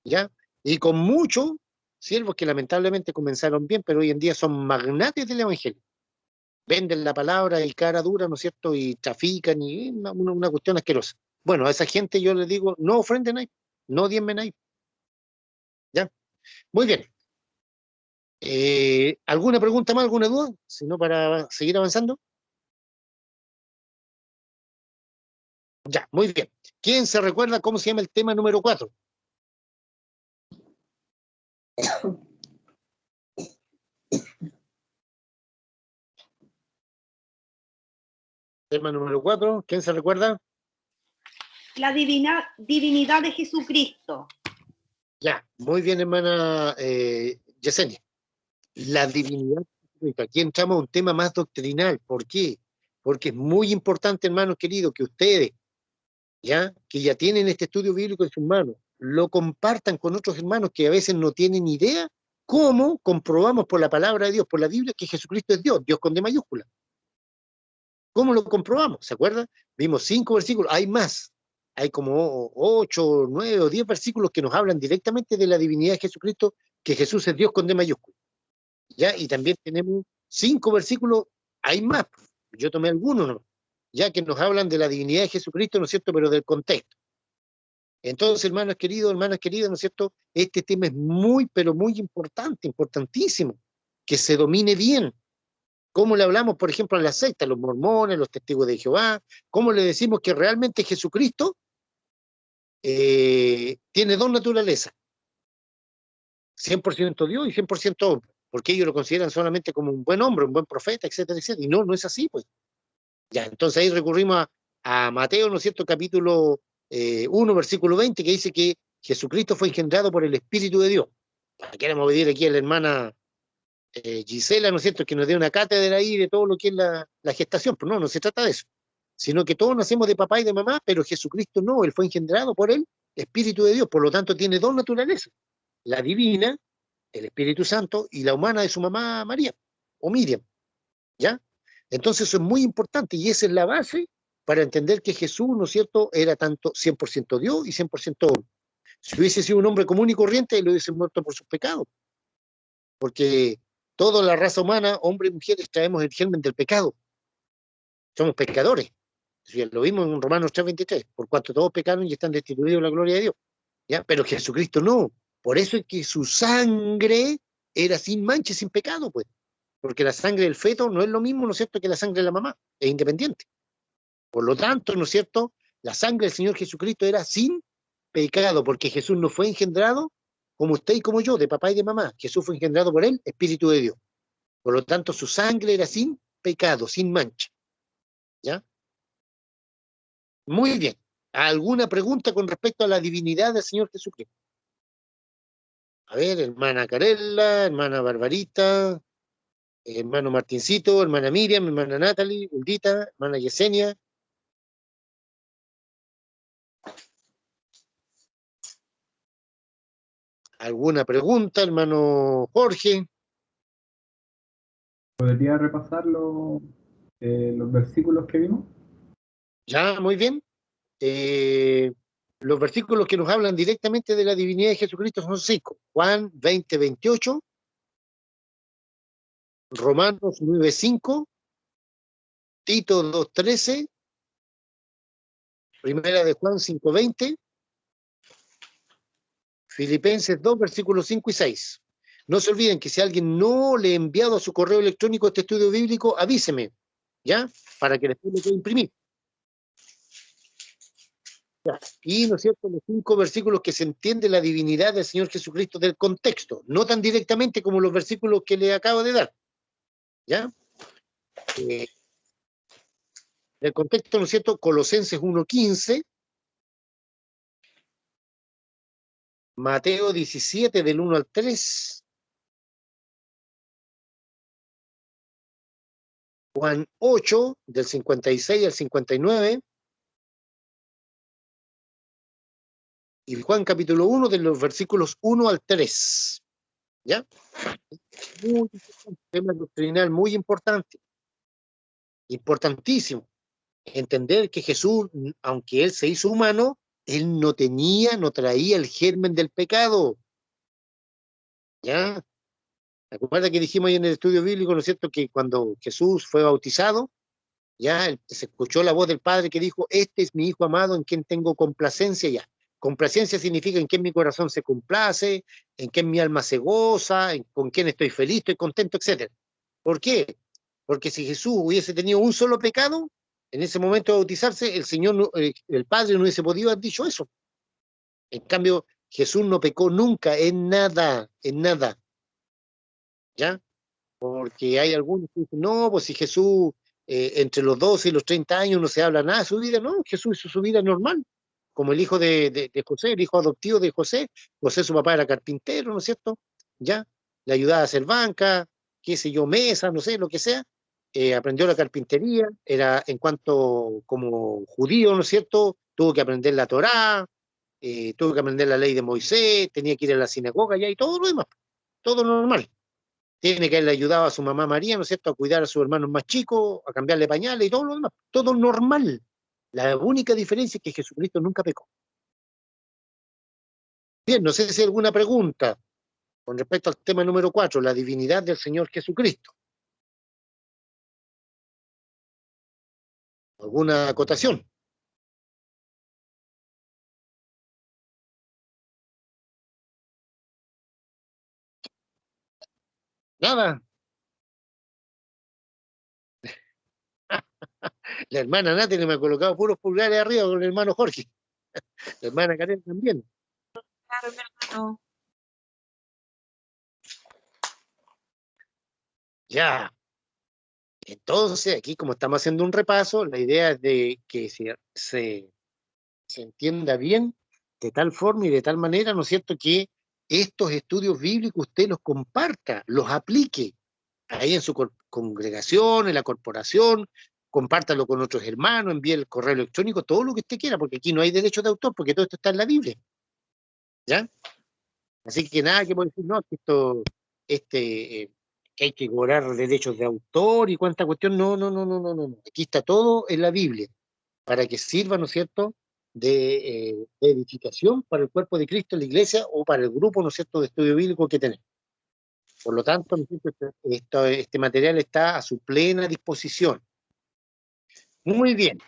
¿ya? Y con muchos siervos que lamentablemente comenzaron bien, pero hoy en día son magnates del evangelio. Venden la palabra y cara dura, ¿no es cierto?, y trafican, y una cuestión asquerosa. Bueno, a esa gente yo les digo, no ofrenden ahí, no diezmen ahí. ¿Ya? Muy bien. ¿Alguna pregunta más, alguna duda? Si no, para seguir avanzando. Ya, muy bien. ¿Quién se recuerda cómo se llama el tema número 4? Tema número 4, ¿quién se recuerda? La divinidad de Jesucristo. Ya, muy bien, hermana Yesenia. La divinidad. Aquí entramos a un tema más doctrinal. ¿Por qué? Porque es muy importante, hermanos queridos, que ustedes, ya, que ya tienen este estudio bíblico en sus manos, lo compartan con otros hermanos que a veces no tienen idea cómo comprobamos por la palabra de Dios, por la Biblia, que Jesucristo es Dios, Dios con D mayúscula. ¿Cómo lo comprobamos? ¿Se acuerdan? Vimos 5 versículos, hay más. Hay como 8, 9 o 10 versículos que nos hablan directamente de la divinidad de Jesucristo, que Jesús es Dios con D mayúscula. ¿Ya? Y también tenemos 5 versículos, hay más. Yo tomé algunos, ¿no? Ya que nos hablan de la divinidad de Jesucristo, ¿no es cierto?, pero del contexto. Entonces, hermanas queridas, ¿no es cierto?, este tema es muy, pero muy importante, importantísimo, que se domine bien. ¿Cómo le hablamos, por ejemplo, a la secta, los mormones, los testigos de Jehová? ¿Cómo le decimos que realmente Jesucristo tiene dos naturalezas? 100% Dios y 100% hombre, porque ellos lo consideran solamente como un buen hombre, un buen profeta, etcétera, etcétera. Y no, no es así, pues. Ya, entonces ahí recurrimos a Mateo, ¿no es cierto?, capítulo 1, versículo 20, que dice que Jesucristo fue engendrado por el Espíritu de Dios. Queremos pedir aquí a la hermana Gisela, ¿no es cierto?, que nos dé una cátedra ahí de todo lo que es la gestación. Pero no, no se trata de eso, sino que todos nacemos de papá y de mamá, pero Jesucristo no, él fue engendrado por el Espíritu de Dios, por lo tanto tiene dos naturalezas, la divina, el Espíritu Santo, y la humana de su mamá María, o Miriam, ¿ya? Entonces eso es muy importante, y esa es la base para entender que Jesús, ¿no es cierto?, era tanto 100% Dios y 100% hombre. Si hubiese sido un hombre común y corriente, él hubiese muerto por sus pecados, porque toda la raza humana, hombres y mujeres, traemos el germen del pecado. Somos pecadores. Lo vimos en Romanos 3:23, por cuanto todos pecaron y están destituidos de la gloria de Dios. ¿Ya? Pero Jesucristo no. Por eso es que su sangre era sin mancha y sin pecado, pues. Porque la sangre del feto no es lo mismo, ¿no es cierto?, que la sangre de la mamá. Es independiente. Por lo tanto, ¿no es cierto?, la sangre del Señor Jesucristo era sin pecado, porque Jesús no fue engendrado como usted y como yo, de papá y de mamá. Jesús fue engendrado por él, Espíritu de Dios. Por lo tanto, su sangre era sin pecado, sin mancha. ¿Ya? Muy bien. ¿Alguna pregunta con respecto a la divinidad del Señor Jesucristo? A ver, hermana Carella, hermana Barbarita, hermano Martincito, hermana Miriam, hermana Natalie, Uldita, hermana Yesenia. ¿Alguna pregunta, hermano Jorge? ¿Podría repasar los versículos que vimos? Ya, muy bien. Los versículos que nos hablan directamente de la divinidad de Jesucristo son 5. Juan 20:28, Romanos 9:5, Tito 2:13, Primera de Juan 5:20, Filipenses 2, versículos 5 y 6. No se olviden que si alguien no le ha enviado a su correo electrónico este estudio bíblico, avíseme, ¿ya? Para que después lo pueda imprimir. ¿Ya? Y, ¿no es cierto?, los 5 versículos que se entiende la divinidad del Señor Jesucristo del contexto, no tan directamente como los versículos que le acabo de dar, ¿ya? Del contexto, ¿no es cierto?, Colosenses 1:15, Mateo 17, del 1 al 3, Juan 8, del 56 al 59, Y Juan capítulo 1, de los versículos 1 al 3. ¿Ya? Muy importante, tema doctrinal muy importante, importantísimo. Entender que Jesús, aunque él se hizo humano, él no traía el germen del pecado. ¿Ya? Recuerda que dijimos ahí en el estudio bíblico, ¿no es cierto?, que cuando Jesús fue bautizado, ya se escuchó la voz del Padre que dijo, este es mi Hijo amado en quien tengo complacencia ya. Complacencia significa en quien mi corazón se complace, en quien mi alma se goza, con quien estoy feliz, estoy contento, etc. ¿Por qué? Porque si Jesús hubiese tenido un solo pecado, en ese momento de bautizarse, el Señor, el Padre no hubiese podido haber dicho eso. En cambio, Jesús no pecó nunca en nada, ¿ya? Porque hay algunos que dicen, no, pues si Jesús entre los 12 y los 30 años no se habla nada de su vida, no, Jesús hizo su vida normal, como el hijo de José, el hijo adoptivo de José. José, su papá era carpintero, ¿no es cierto? Ya, le ayudaba a hacer banca, qué sé yo, mesa, no sé, lo que sea. Aprendió la carpintería, era en cuanto como judío, ¿no es cierto? Tuvo que aprender la Torá, tuvo que aprender la ley de Moisés, tenía que ir a la sinagoga ya y todo lo demás, todo normal. Tiene que haberle ayudado a su mamá María, ¿no es cierto?, a cuidar a sus hermanos más chicos, a cambiarle pañales y todo lo demás. Todo normal. La única diferencia es que Jesucristo nunca pecó. Bien, no sé si hay alguna pregunta con respecto al tema número 4, la divinidad del Señor Jesucristo. ¿Alguna acotación? Nada. La hermana Natalie me ha colocado puros pulgares arriba con el hermano Jorge. La hermana Karen también. Claro, mi hermano. Ya. Entonces, aquí como estamos haciendo un repaso, la idea es de que se entienda bien de tal forma y de tal manera, ¿no es cierto?, que estos estudios bíblicos usted los comparta, los aplique ahí en su congregación, en la corporación, compártalo con otros hermanos, envíe el correo electrónico, todo lo que usted quiera, porque aquí no hay derecho de autor, porque todo esto está en la Biblia, ¿ya? Así que nada que puede decir, no, que esto, que hay que cobrar derechos de autor y cuánta cuestión, no, no, no, no, no, no, no. Aquí está todo en la Biblia, para que sirva, ¿no es cierto?, de edificación para el cuerpo de Cristo en la iglesia o para el grupo, ¿no es cierto?, de estudio bíblico que tenemos. Por lo tanto, ¿no es cierto?, este material está a su plena disposición. Muy bien.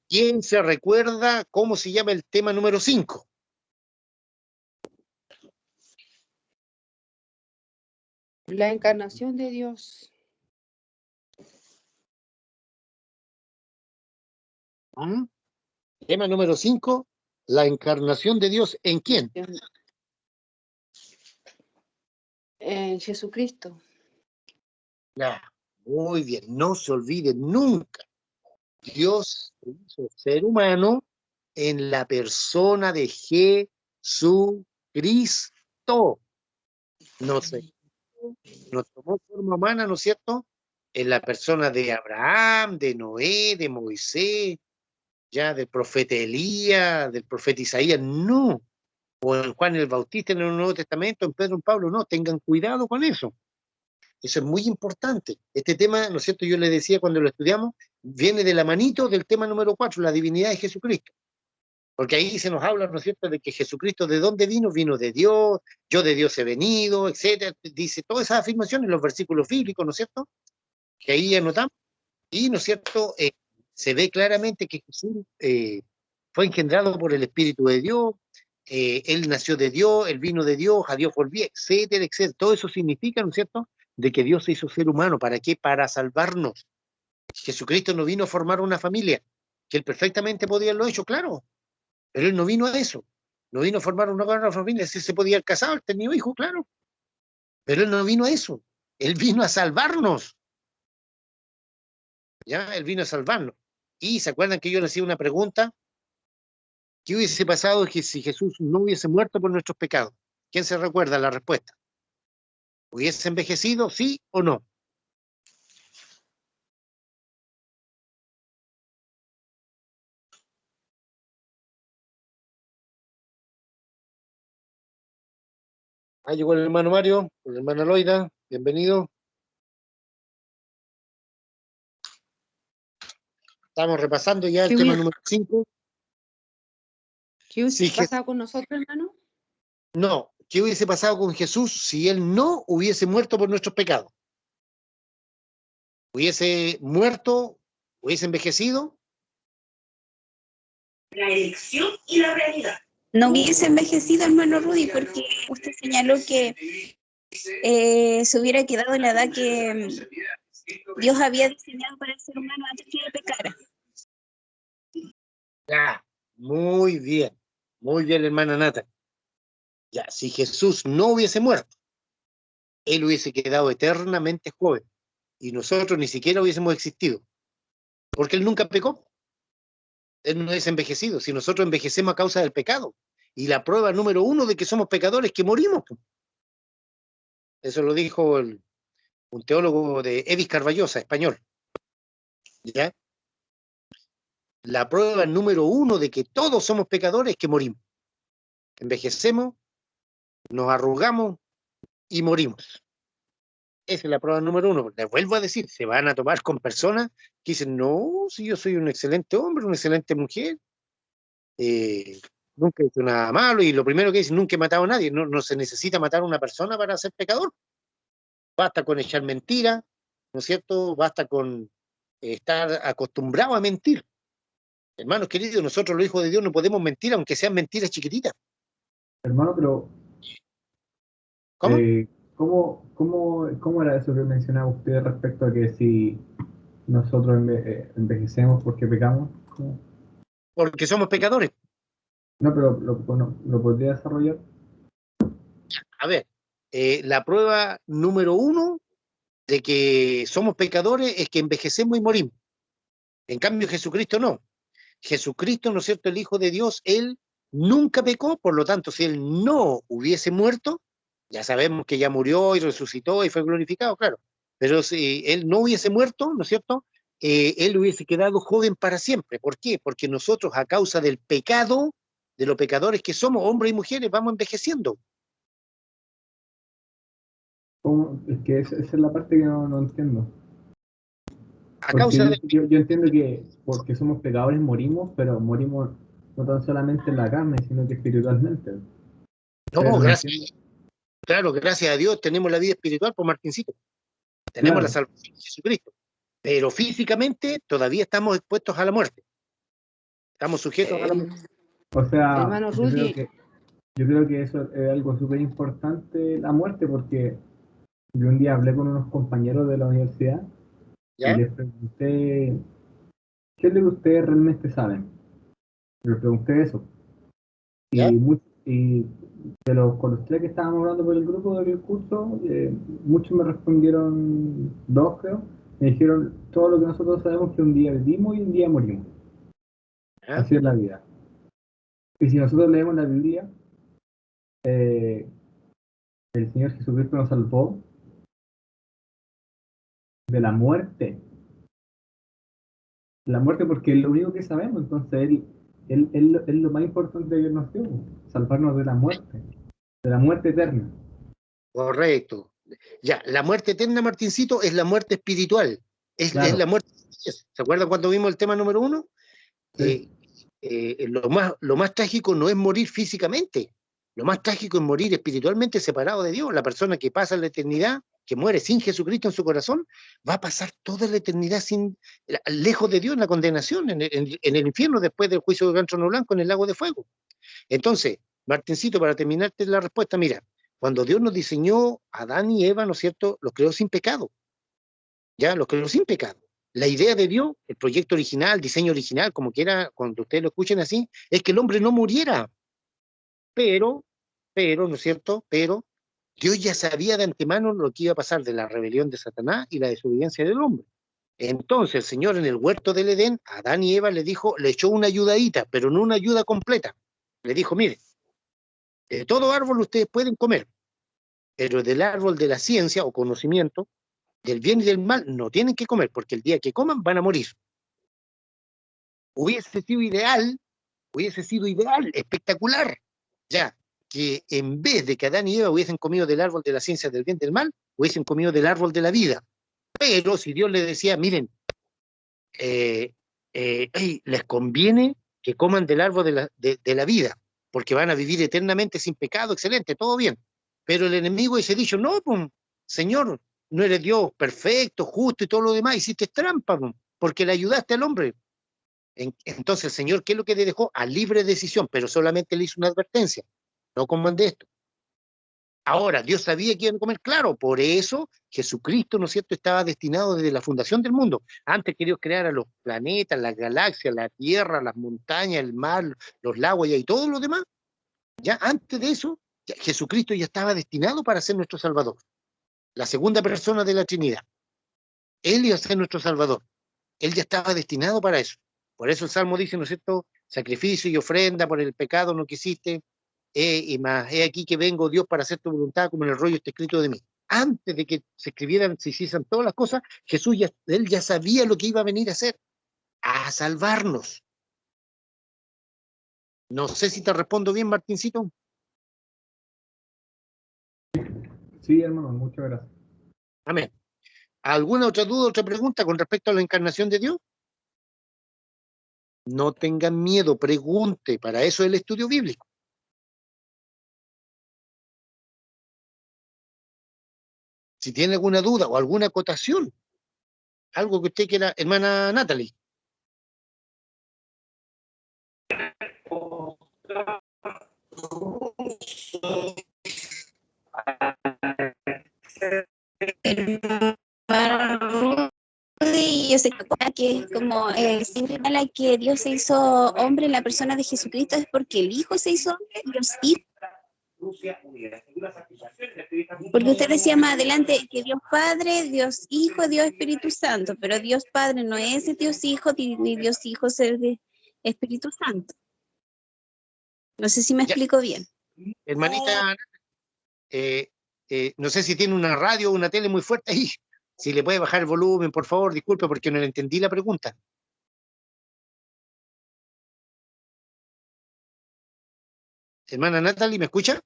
¿Quién se recuerda cómo se llama el tema número 5? La encarnación de Dios. ¿Ah? Tema número 5, la encarnación de Dios. ¿En quién? En Jesucristo. Ya, muy bien. No se olvide nunca. Dios se hizo ser humano en la persona de Jesucristo. No se no tomó forma humana, ¿no es cierto?, en la persona de Abraham, de Noé, de Moisés, ya del profeta Elías, del profeta Isaías, no. O en Juan el Bautista en el Nuevo Testamento, en Pedro, en Pablo, no. Tengan cuidado con eso. Eso es muy importante. Este tema, ¿no es cierto?, yo le decía cuando lo estudiamos, viene de la manito del tema número 4, la divinidad de Jesucristo. Porque ahí se nos habla, ¿no es cierto?, de que Jesucristo, ¿de dónde vino? Vino de Dios, yo de Dios he venido, etcétera. Dice todas esas afirmaciones en los versículos bíblicos, ¿no es cierto?, que ahí anotamos. Y, ¿no es cierto?, se ve claramente que Jesús fue engendrado por el Espíritu de Dios, él nació de Dios, él vino de Dios, a Dios volvió, etcétera, etcétera. Todo eso significa, ¿no es cierto?, de que Dios se hizo ser humano. ¿Para qué? Para salvarnos. Jesucristo no vino a formar una familia, que él perfectamente podía haberlo hecho, claro, pero él no vino a eso. No vino a formar una familia, si se podía haber casado, haber tenido hijos, claro, pero él no vino a eso. Él vino a salvarnos, ¿ya? Él vino a salvarnos. Y ¿se acuerdan que yo le hacía una pregunta? ¿Qué hubiese pasado si Jesús no hubiese muerto por nuestros pecados? ¿Quién se recuerda la respuesta? ¿Hubiese envejecido, sí o no? Ahí llegó el hermano Mario, la hermana Loida, bienvenido. Estamos repasando ya el ¿Qué tema hubiera, número 5. qué hubiese Sí, pasado con nosotros, hermano? no, ¿qué hubiese pasado con Jesús si él no hubiese muerto por nuestros pecados? ¿Hubiese muerto? ¿Hubiese envejecido? La elección y la realidad. No hubiese envejecido, hermano Rudy, porque usted señaló que se hubiera quedado en la edad que Dios había diseñado para el ser humano antes que él pecara. Ya, muy bien, hermana Nata. Ya, si Jesús no hubiese muerto, él hubiese quedado eternamente joven y nosotros ni siquiera hubiésemos existido, porque él nunca pecó, él no hubiese envejecido. Si nosotros envejecemos a causa del pecado, y la prueba número 1 de que somos pecadores es que morimos. Eso lo dijo un teólogo de Edis Carballosa, español. ¿Ya? La prueba número 1 de que todos somos pecadores es que morimos. Envejecemos, nos arrugamos y morimos. Esa es la prueba número 1. Les vuelvo a decir, se van a tomar con personas que dicen, no, si yo soy un excelente hombre, una excelente mujer, nunca he hecho nada malo, y lo primero que dicen, nunca he matado a nadie. No se necesita matar a una persona para ser pecador. Basta con echar mentiras, ¿no es cierto? Basta con estar acostumbrado a mentir. Hermanos queridos, nosotros los hijos de Dios no podemos mentir, aunque sean mentiras chiquititas. Hermano, pero ¿Cómo? ¿cómo era eso que mencionaba usted respecto a que si nosotros envejecemos porque pecamos? ¿Cómo? Porque somos pecadores. No, pero ¿lo podría desarrollar? A ver, la prueba número 1 de que somos pecadores es que envejecemos y morimos. En cambio, Jesucristo no. Jesucristo, ¿no es cierto?, el Hijo de Dios, él nunca pecó, por lo tanto, si él no hubiese muerto, ya sabemos que ya murió y resucitó y fue glorificado, claro, pero si él no hubiese muerto, ¿no es cierto?, él hubiese quedado joven para siempre. ¿Por qué? Porque nosotros, a causa del pecado, de los pecadores que somos, hombres y mujeres, vamos envejeciendo. Es que esa es la parte que no entiendo. A Porque causa de... yo entiendo que porque somos pecadores morimos, pero morimos no tan solamente en la carne, sino que espiritualmente. No, Pero no gracias. entiendo. Claro, gracias a Dios tenemos la vida espiritual por Martincito. Tenemos Claro. la salvación de Jesucristo. Pero físicamente todavía estamos expuestos a la muerte. Estamos sujetos a la muerte. O sea, Hermano Rudy, yo creo que eso es algo súper importante, la muerte, porque yo un día hablé con unos compañeros de la universidad y ¿Ya? les pregunté, ¿qué es lo que ustedes realmente saben? Les pregunté eso. ¿Ya? Y con los 3 que estábamos hablando por el grupo del curso, muchos me respondieron, 2 creo, me dijeron todo lo que nosotros sabemos, que un día vivimos y un día morimos. ¿Ya? Así es la vida. Y si nosotros leemos la Biblia, el Señor Jesucristo nos salvó de la muerte. La muerte porque es lo único que sabemos, entonces él es lo más importante que nos dio, salvarnos de la muerte eterna. Correcto. Ya, la muerte eterna, Martincito, es la muerte espiritual. Es Claro, la muerte. ¿Se acuerdan cuando vimos el tema número 1? sí, Lo más trágico no es morir físicamente. Lo más trágico es morir espiritualmente separado de Dios. La persona que pasa la eternidad, que muere sin Jesucristo en su corazón, va a pasar toda la eternidad lejos de Dios, en la condenación, en el infierno, después del juicio del gran trono blanco, en el lago de fuego. Entonces, Martincito, para terminarte la respuesta, mira, cuando Dios nos diseñó a Adán y Eva, ¿no es cierto?, los creó sin pecado. Ya, los creó sin pecado. La idea de Dios, el proyecto original, el diseño original, como quiera, cuando ustedes lo escuchen así, es que el hombre no muriera. Pero, ¿no es cierto? Pero Dios ya sabía de antemano lo que iba a pasar de la rebelión de Satanás y la desobediencia del hombre. Entonces el Señor en el huerto del Edén, a Adán y Eva le echó una ayudadita, pero no una ayuda completa. Le dijo, mire, de todo árbol ustedes pueden comer, pero del árbol de la ciencia o conocimiento, del bien y del mal, no tienen que comer, porque el día que coman van a morir. Hubiese sido ideal, espectacular, ya, que en vez de que Adán y Eva hubiesen comido del árbol de la ciencia del bien y del mal, hubiesen comido del árbol de la vida. Pero si Dios les decía, miren, les conviene que coman del árbol de la vida, porque van a vivir eternamente sin pecado, excelente, todo bien. Pero el enemigo hubiese dicho, no, pues, Señor, no eres Dios perfecto, justo y todo lo demás, hiciste trampa, pues, porque le ayudaste al hombre. Entonces el Señor, ¿qué es lo que le dejó? A libre decisión, pero solamente le hizo una advertencia, no coman de esto. Ahora, Dios sabía que iban a comer, claro, por eso Jesucristo, ¿no es cierto?, estaba destinado desde la fundación del mundo. Antes que Dios creara los planetas, las galaxias, la tierra, las montañas, el mar, los lagos y todo lo demás, ya antes de eso, Jesucristo ya estaba destinado para ser nuestro Salvador. La segunda persona de la Trinidad. Él iba a ser nuestro Salvador. Él ya estaba destinado para eso. Por eso el Salmo dice, ¿no es cierto?, sacrificio y ofrenda por el pecado no quisiste, y más, he aquí que vengo, Dios, para hacer tu voluntad, como en el rollo está escrito de mí. Antes de que se escribieran, se hiciesen todas las cosas, él ya sabía lo que iba a venir a hacer, a salvarnos. No sé si te respondo bien, Martincito. Sí, hermano, muchas gracias. Amén. ¿Alguna otra duda, otra pregunta con respecto a la encarnación de Dios? No tengan miedo, pregunte, para eso es el estudio bíblico. Si tiene alguna duda o alguna acotación, algo que usted quiera, hermana Natalie. Y yo sé que es como señala que Dios se hizo hombre en la persona de Jesucristo, es porque el Hijo se hizo hombre, Dios Hijo. Porque usted decía más adelante que Dios Padre, Dios Hijo, Dios Espíritu Santo, pero Dios Padre no es el Dios Hijo, ni Dios Hijo es el Espíritu Santo. No sé si me explico bien. Hermanita, no sé si tiene una radio o una tele muy fuerte ahí. Si le puede bajar el volumen, por favor, disculpe, porque no le entendí la pregunta. Hermana Natalie, ¿me escucha?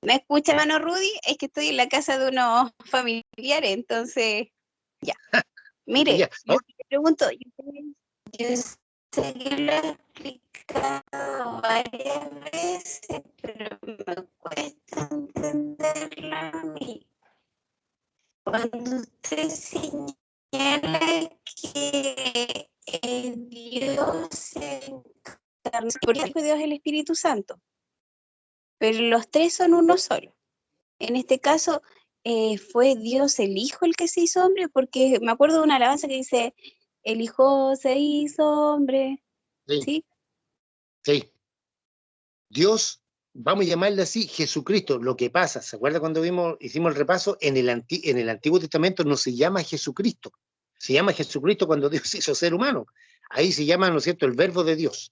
¿Me escucha, hermano Rudy? Es que estoy en la casa de unos familiares, entonces, ya. Mire, Ya, yo te pregunto, yo sé que lo he explicado varias veces, pero me cuesta entenderlo a mí. Cuando usted señala que Dios se encarnó, porque dijo Dios el Espíritu Santo, pero los tres son uno solo. En este caso, ¿fue Dios el Hijo el que se hizo hombre? Porque me acuerdo de una alabanza que dice, el Hijo se hizo hombre, sí, ¿sí? sí. Dios, vamos a llamarle así, Jesucristo. Lo que pasa, ¿se acuerda cuando hicimos el repaso? En el Antiguo Testamento no se llama Jesucristo. Se llama Jesucristo cuando Dios hizo ser humano. Ahí se llama, ¿no es cierto?, el Verbo de Dios.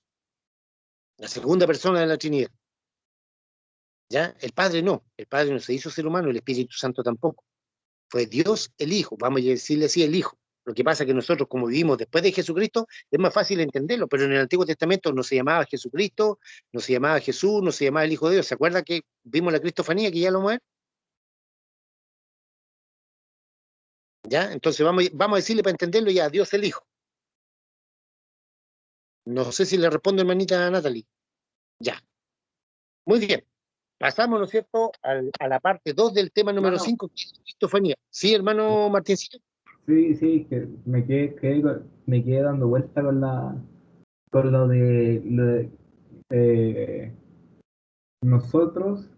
La segunda persona de la Trinidad. ¿Ya? El Padre no se hizo ser humano, el Espíritu Santo tampoco. Fue Dios el Hijo, vamos a decirle así, el Hijo. Lo que pasa es que nosotros, como vivimos después de Jesucristo, es más fácil entenderlo, pero en el Antiguo Testamento no se llamaba Jesucristo, no se llamaba Jesús, no se llamaba el Hijo de Dios. ¿Se acuerda que vimos la Cristofanía, que ya lo vamos a ver? ¿Ya? Entonces vamos a decirle para entenderlo ya, Dios el Hijo. No sé si le respondo, hermanita Natalie. Ya. Muy bien. Pasamos, ¿no es cierto?, a la parte 2 del tema número 5, que es Cristofanía. ¿Sí, hermano Martincito? Sí, que me quedé dando vuelta con lo de nosotros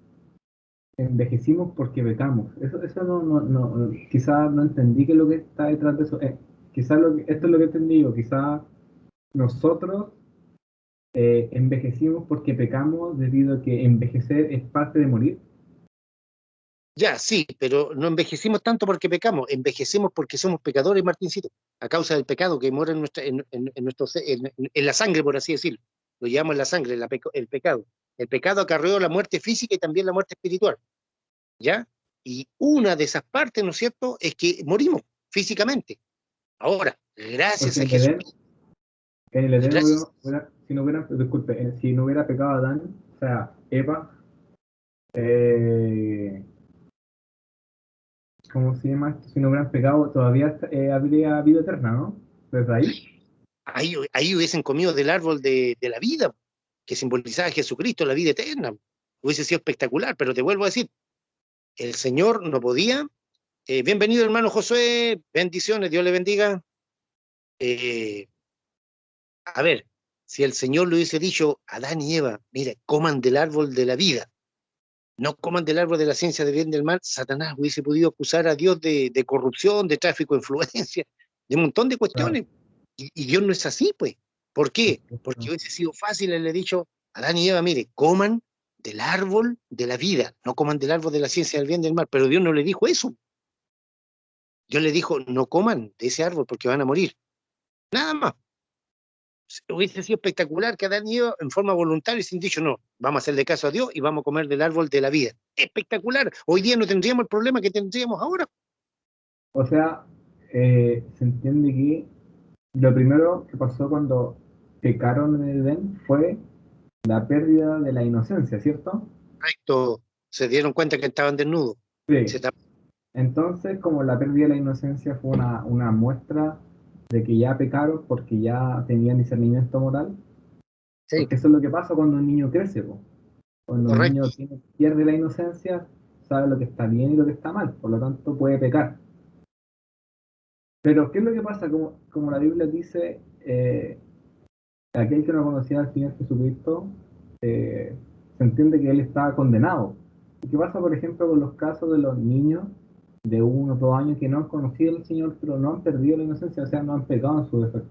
envejecimos porque pecamos. Eso no, quizás no entendí qué es lo que está detrás de eso. Quizás esto es lo que entendí yo, quizás nosotros envejecimos porque pecamos debido a que envejecer es parte de morir. Ya, sí, pero no envejecimos tanto porque pecamos, envejecemos porque somos pecadores, Martincito, a causa del pecado que mora en la sangre, por así decirlo. Lo llamamos en la sangre, el pecado. El pecado acarreó la muerte física y también la muerte espiritual, ¿ya? Y una de esas partes, ¿no es cierto?, es que morimos físicamente. Ahora, gracias Porque a en Edén, Jesús. En el Edén, Gracias. disculpe, si no hubiera pecado Adán, o sea, Eva, ¿cómo se llama esto? Si no hubieran pecado, todavía habría vida eterna, ¿no? Desde ahí. Ahí hubiesen comido del árbol de la vida, que simbolizaba a Jesucristo, la vida eterna. Hubiese sido espectacular, pero te vuelvo a decir, el Señor no podía. Bienvenido, hermano Josué, bendiciones, Dios le bendiga. Eh, a ver, si el Señor le hubiese dicho a Adán y Eva, mira, coman del árbol de la vida, no coman del árbol de la ciencia del bien y del mal, Satanás hubiese podido acusar a Dios de corrupción, de tráfico de influencia, de un montón de Claro. cuestiones. Y Dios no es así, pues. ¿Por qué? Porque hubiese sido fácil haberle dicho a Adán y Eva, mire, coman del árbol de la vida, no coman del árbol de la ciencia del bien y del mal. Pero Dios no le dijo eso. Dios le dijo, no coman de ese árbol porque van a morir. Nada más. Hubiese sido espectacular que Adán y Eva, en forma voluntaria, sin dicho, no, vamos a hacerle caso a Dios y vamos a comer del árbol de la vida. Espectacular. Hoy día no tendríamos el problema que tendríamos ahora. O sea, se entiende que lo primero que pasó cuando pecaron en el Edén fue la pérdida de la inocencia, ¿cierto? Correcto. Se dieron cuenta que estaban desnudos. Sí. Se tap- Entonces, como la pérdida de la inocencia fue una muestra de que ya pecaron porque ya tenían discernimiento moral, Sí, porque eso es lo que pasa cuando un niño crece, po. Cuando un niño correcto. pierde la inocencia, sabe lo que está bien y lo que está mal, por lo tanto puede pecar. Pero, ¿qué es lo que pasa? Como la Biblia dice, aquel que no conocía al Señor Jesucristo, se entiende que él está condenado. ¿Y qué pasa, por ejemplo, con los casos de los niños de 1 o 2 años que no han conocido al Señor, pero no han perdido la inocencia, o sea, no han pecado en su defecto?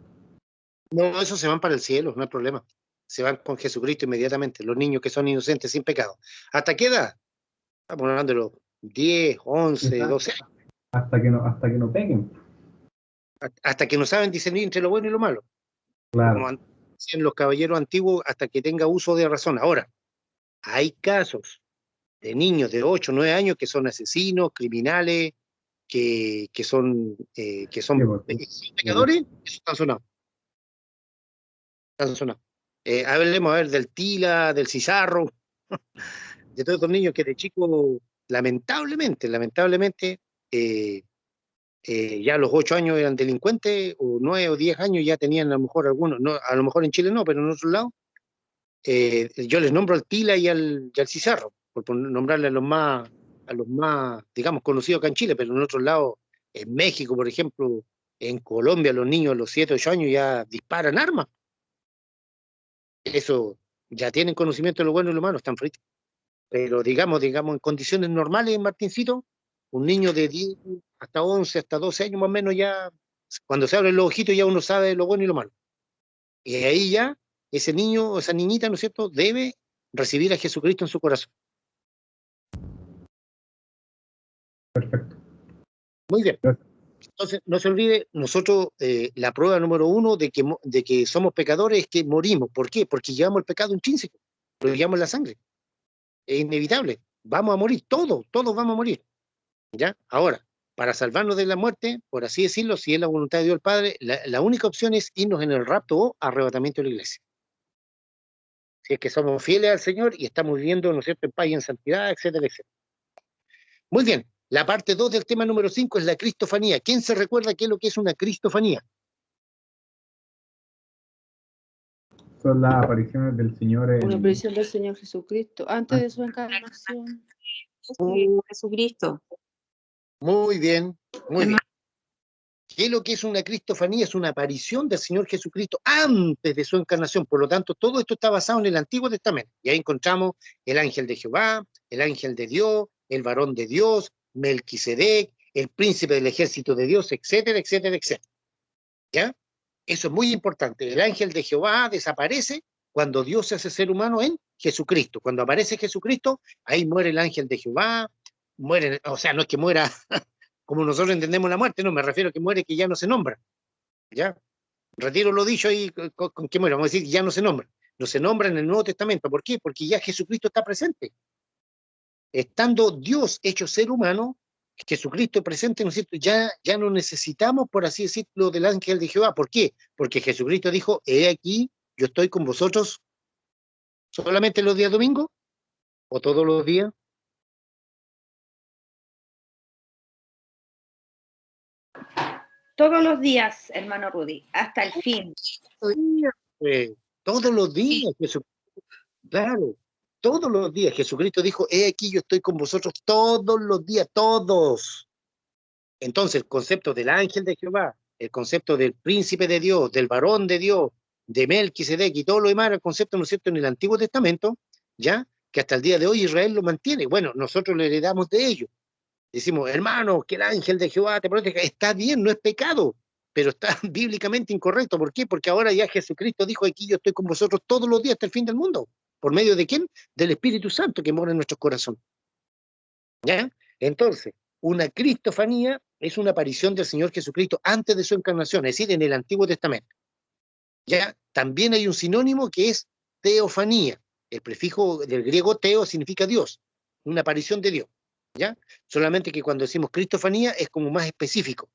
No, esos se van para el cielo, no hay problema. Se van con Jesucristo inmediatamente, los niños que son inocentes, sin pecado. ¿Hasta qué edad? Estamos hablando de los 10, 11, Quizás 12 años, hasta que no peguen. hasta que no saben discernir entre lo bueno y lo malo. Como Claro. decían los caballeros antiguos, hasta que tenga uso de razón. Ahora, hay casos de niños de 8, 9 años que son asesinos, criminales, que son Sí, pues, son sí. pecadores, eso están sonados, están sonados. Hablemos a ver del Tila, del Cizarro, de todos estos niños que de chicos, lamentablemente, eh, ya a los 8 años eran delincuentes, o 9 o 10 años ya tenían a lo mejor algunos, no, a lo mejor en Chile no, pero en otros lados, yo les nombro al Tila y al Cizarro, por nombrarle a los más, digamos, conocidos acá en Chile, pero en otros lados, en México, por ejemplo, en Colombia, los niños a los 7 8 años ya disparan armas. Eso, ya tienen conocimiento de lo bueno y lo malo, están fritos. Pero digamos, en condiciones normales, Martincito, un niño de 10 hasta 11, hasta 12 años más o menos ya, cuando se abren los ojitos ya uno sabe lo bueno y lo malo. Y ahí ya, ese niño o esa niñita, ¿no es cierto?, debe recibir a Jesucristo en su corazón. Perfecto. Muy bien. Gracias. Entonces, no se olvide, nosotros, la prueba número uno de que somos pecadores es que morimos. ¿Por qué? Porque llevamos el pecado intrínseco, lo llevamos en la sangre. Es inevitable. Vamos a morir, todos vamos a morir. ¿Ya? Ahora, para salvarnos de la muerte, por así decirlo, si es la voluntad de Dios el Padre, la única opción es irnos en el rapto o arrebatamiento de la iglesia. Si es que somos fieles al Señor y estamos viviendo, ¿no es cierto?, en paz y en santidad, etcétera, etcétera. Muy bien, la parte 2 del tema número 5 es la cristofanía. ¿Quién se recuerda qué es lo que es una cristofanía? Son las apariciones del Señor Una en... aparición del Señor Jesucristo antes de su encarnación. Jesucristo. Muy bien, muy bien. ¿Qué es lo que es una cristofanía? Es una aparición del Señor Jesucristo antes de su encarnación. Por lo tanto, todo esto está basado en el Antiguo Testamento. Y ahí encontramos el ángel de Jehová, el ángel de Dios, el varón de Dios, Melquisedec, el príncipe del ejército de Dios, etcétera, etcétera, etcétera. ¿Ya? Eso es muy importante. El ángel de Jehová desaparece cuando Dios se hace ser humano en Jesucristo. Cuando aparece Jesucristo, ahí muere el ángel de Jehová, muere, o sea, no es que muera como nosotros entendemos la muerte, no, me refiero a que muere que ya no se nombra, ¿ya? Retiro lo dicho ahí con que muere, vamos a decir, ya no se nombra. No se nombra en el Nuevo Testamento. ¿Por qué? Porque ya Jesucristo está presente. Estando Dios hecho ser humano, Jesucristo presente, ¿no es cierto? Ya no necesitamos, por así decirlo, del ángel de Jehová. ¿Por qué? Porque Jesucristo dijo, he aquí, yo estoy con vosotros solamente los días domingos o todos los días. Todos los días, hermano Rudy, hasta el fin. Todos los días, claro, todos los días. Jesucristo dijo, he aquí, yo estoy con vosotros todos los días, todos. Entonces, el concepto del ángel de Jehová, el concepto del príncipe de Dios, del varón de Dios, de Melquisedec y todo lo demás, el concepto, ¿no es cierto?, en el Antiguo Testamento, ya, que hasta el día de hoy Israel lo mantiene. Bueno, nosotros le heredamos de ellos. Decimos, hermano, que el ángel de Jehová te proteja. Está bien, no es pecado, pero está bíblicamente incorrecto. ¿Por qué? Porque ahora ya Jesucristo dijo, aquí yo estoy con vosotros todos los días hasta el fin del mundo. ¿Por medio de quién? Del Espíritu Santo que mora en nuestros corazones. ¿Ya? Entonces, una cristofanía es una aparición del Señor Jesucristo antes de su encarnación, es decir, en el Antiguo Testamento. ¿Ya? También hay un sinónimo que es teofanía. El prefijo del griego teo significa Dios, una aparición de Dios. ¿Ya? Solamente que cuando decimos cristofanía es como más específico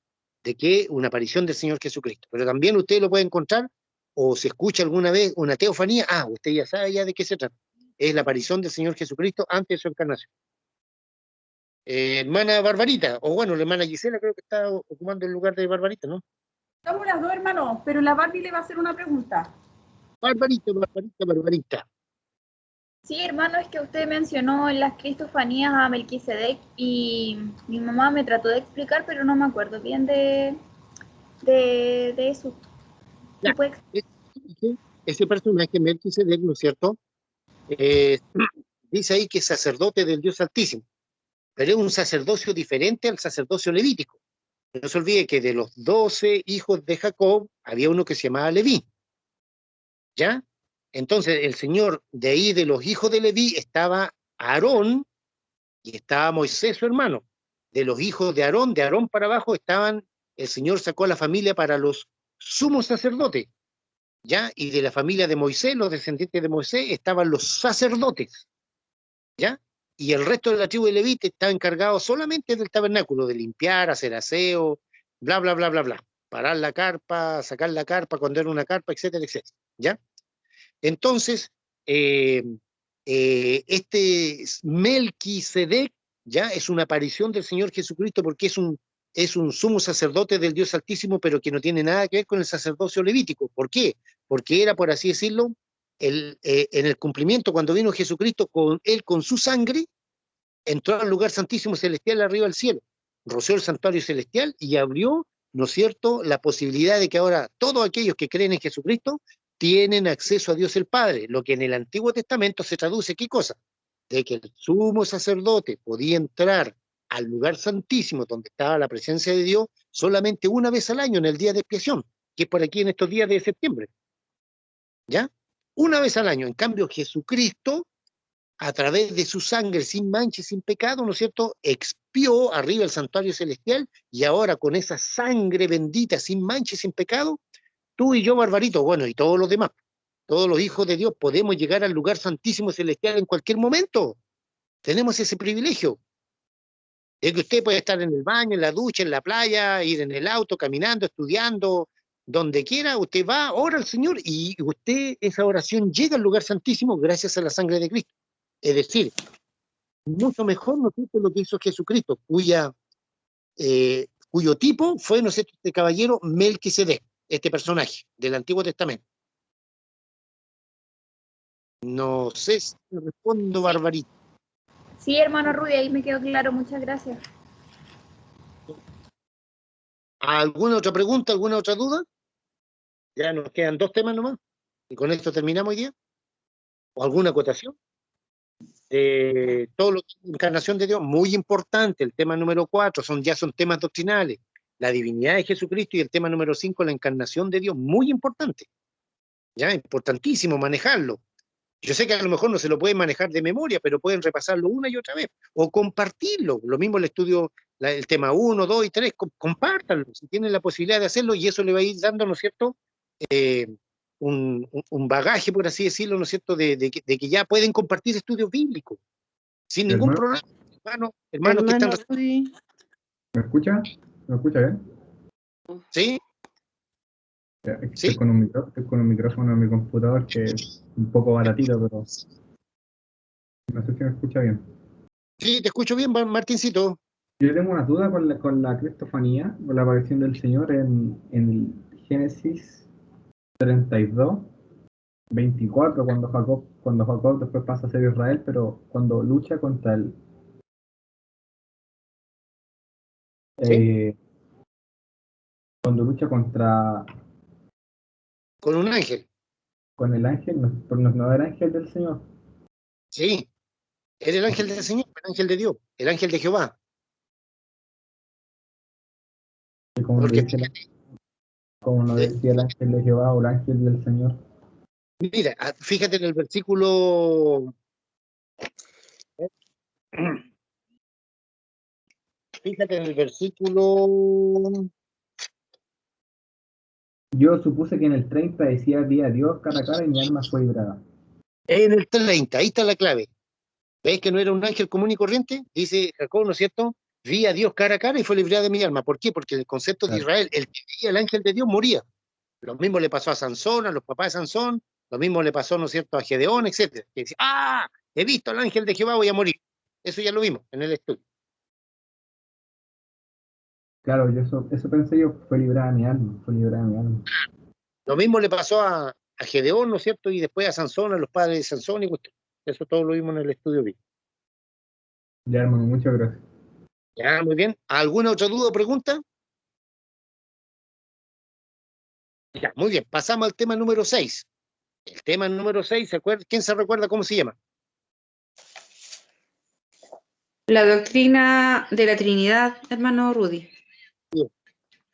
de que una aparición del Señor Jesucristo. Pero también usted lo puede encontrar, o si escucha alguna vez una teofanía, usted ya sabe ya de qué se trata. Es la aparición del Señor Jesucristo antes de su encarnación. Hermana Barbarita, o bueno, la hermana Gisela creo que está ocupando el lugar de Barbarita, ¿no? Estamos las dos, hermanos, pero la Barbie le va a hacer una pregunta. Barbarita. Sí, hermano, es que usted mencionó en las cristofanías a Melquisedec y mi mamá me trató de explicar, pero no me acuerdo bien de eso. Ya, ese personaje Melquisedec, ¿no es cierto? Dice ahí que es sacerdote del Dios Altísimo, pero es un sacerdocio diferente al sacerdocio levítico. No se olvide que de los 12 hijos de Jacob había uno que se llamaba Leví. ¿Ya? Entonces, el Señor, de ahí de los hijos de Leví, estaba Aarón y estaba Moisés, su hermano. De los hijos de Aarón para abajo estaban, el Señor sacó a la familia para los sumos sacerdotes. ¿Ya? Y de la familia de Moisés, los descendientes de Moisés, estaban los sacerdotes. ¿Ya? Y el resto de la tribu de Leví estaba encargado solamente del tabernáculo, de limpiar, hacer aseo, bla, bla, bla, bla, bla. Parar la carpa, sacar la carpa cuando era una carpa, etcétera, etcétera. ¿Ya? Entonces, este Melquisedec, ¿ya? Es una aparición del Señor Jesucristo porque es un sumo sacerdote del Dios Altísimo, pero que no tiene nada que ver con el sacerdocio levítico. ¿Por qué? Porque era, por así decirlo, en el cumplimiento, cuando vino Jesucristo, con su sangre, entró al lugar santísimo celestial arriba del cielo, roció el santuario celestial y abrió, ¿no es cierto?, la posibilidad de que ahora todos aquellos que creen en Jesucristo tienen acceso a Dios el Padre, lo que en el Antiguo Testamento se traduce, ¿qué cosa? De que el sumo sacerdote podía entrar al lugar santísimo donde estaba la presencia de Dios solamente una vez al año en el día de expiación, que es por aquí en estos días de septiembre. ¿Ya? Una vez al año. En cambio, Jesucristo, a través de su sangre sin mancha y sin pecado, ¿no es cierto?, expió arriba el santuario celestial y ahora con esa sangre bendita sin mancha y sin pecado, tú y yo, Barbarito, bueno, y todos los demás, todos los hijos de Dios, podemos llegar al lugar santísimo celestial en cualquier momento. Tenemos ese privilegio. Es que usted puede estar en el baño, en la ducha, en la playa, ir en el auto, caminando, estudiando, donde quiera, usted va, ora al Señor y usted, esa oración llega al lugar santísimo gracias a la sangre de Cristo. Es decir, mucho mejor, ¿no es cierto?, lo que hizo Jesucristo, cuyo tipo fue, ¿no es cierto?, este caballero Melquisedec, este personaje del Antiguo Testamento. No sé si me respondo, Barbarita. Sí, hermano Rudy, ahí me quedó claro, muchas gracias. ¿Alguna otra pregunta, alguna otra duda? Ya nos quedan 2 temas nomás, y con esto terminamos hoy día. ¿O alguna acotación? Todo lo que es encarnación de Dios, muy importante. El tema número 4 ya son temas doctrinales. La divinidad de Jesucristo, y el tema número 5, la encarnación de Dios, muy importante. Ya, importantísimo manejarlo. Yo sé que a lo mejor no se lo pueden manejar de memoria, pero pueden repasarlo una y otra vez, o compartirlo. Lo mismo el estudio, el tema 1, 2 y 3, compártanlo, si tienen la posibilidad de hacerlo, y eso le va a ir dando, ¿no es cierto?, un bagaje, por así decirlo, ¿no es cierto?, de que ya pueden compartir estudios bíblicos, sin ningún problema. Hermanos que están... Rudy, ¿Me escucha? ¿Me escucha bien? ¿Sí? Ya, es que ¿Sí? estoy con un micrófono en mi computador que es un poco baratito, pero no sé si me escucha bien. Sí, te escucho bien, Martincito. Yo tengo una duda con la cristofanía, con la aparición del Señor en el Génesis 32, 24, cuando Jacob después pasa a ser Israel, pero cuando lucha contra ¿Sí? eh, cuando lucha Con un ángel. con el ángel, no era ángel del Señor. Sí. Era el ángel del Señor, el ángel de Dios, el ángel de Jehová. Y como Porque no eh, decía el ángel de Jehová o el ángel del Señor. mira, fíjate en el versículo. Fíjate en el versículo. Yo supuse que en el 30 decía vi a Dios cara a cara y mi alma fue librada. En el 30, ahí está la clave. ¿Ves que no era un ángel común y corriente? Dice Jacob, ¿no es cierto? Vi a Dios cara a cara y fue librada de mi alma. ¿Por qué? Porque en el concepto de Claro, Israel, el que veía al ángel de Dios moría. Lo mismo le pasó a Sansón, a los papás de Sansón, lo mismo le pasó, ¿no es cierto?, a Gedeón, etcétera. Que dice, he visto al ángel de Jehová, voy a morir. Eso ya lo vimos en el estudio. claro, eso pensé yo, fue librada mi alma, fue librada mi alma. Lo mismo le pasó a Gedeón, ¿no es cierto?, y después a Sansón, a los padres de Sansón y cuestión. Eso todo lo vimos en el estudio bíblico. Ya, hermano, muchas gracias. Ya, muy bien. ¿Alguna otra duda o pregunta? Ya, muy bien. Pasamos al tema número 6. El tema número 6, ¿quién se recuerda cómo se llama? La doctrina de la Trinidad, hermano Rudy. Bien.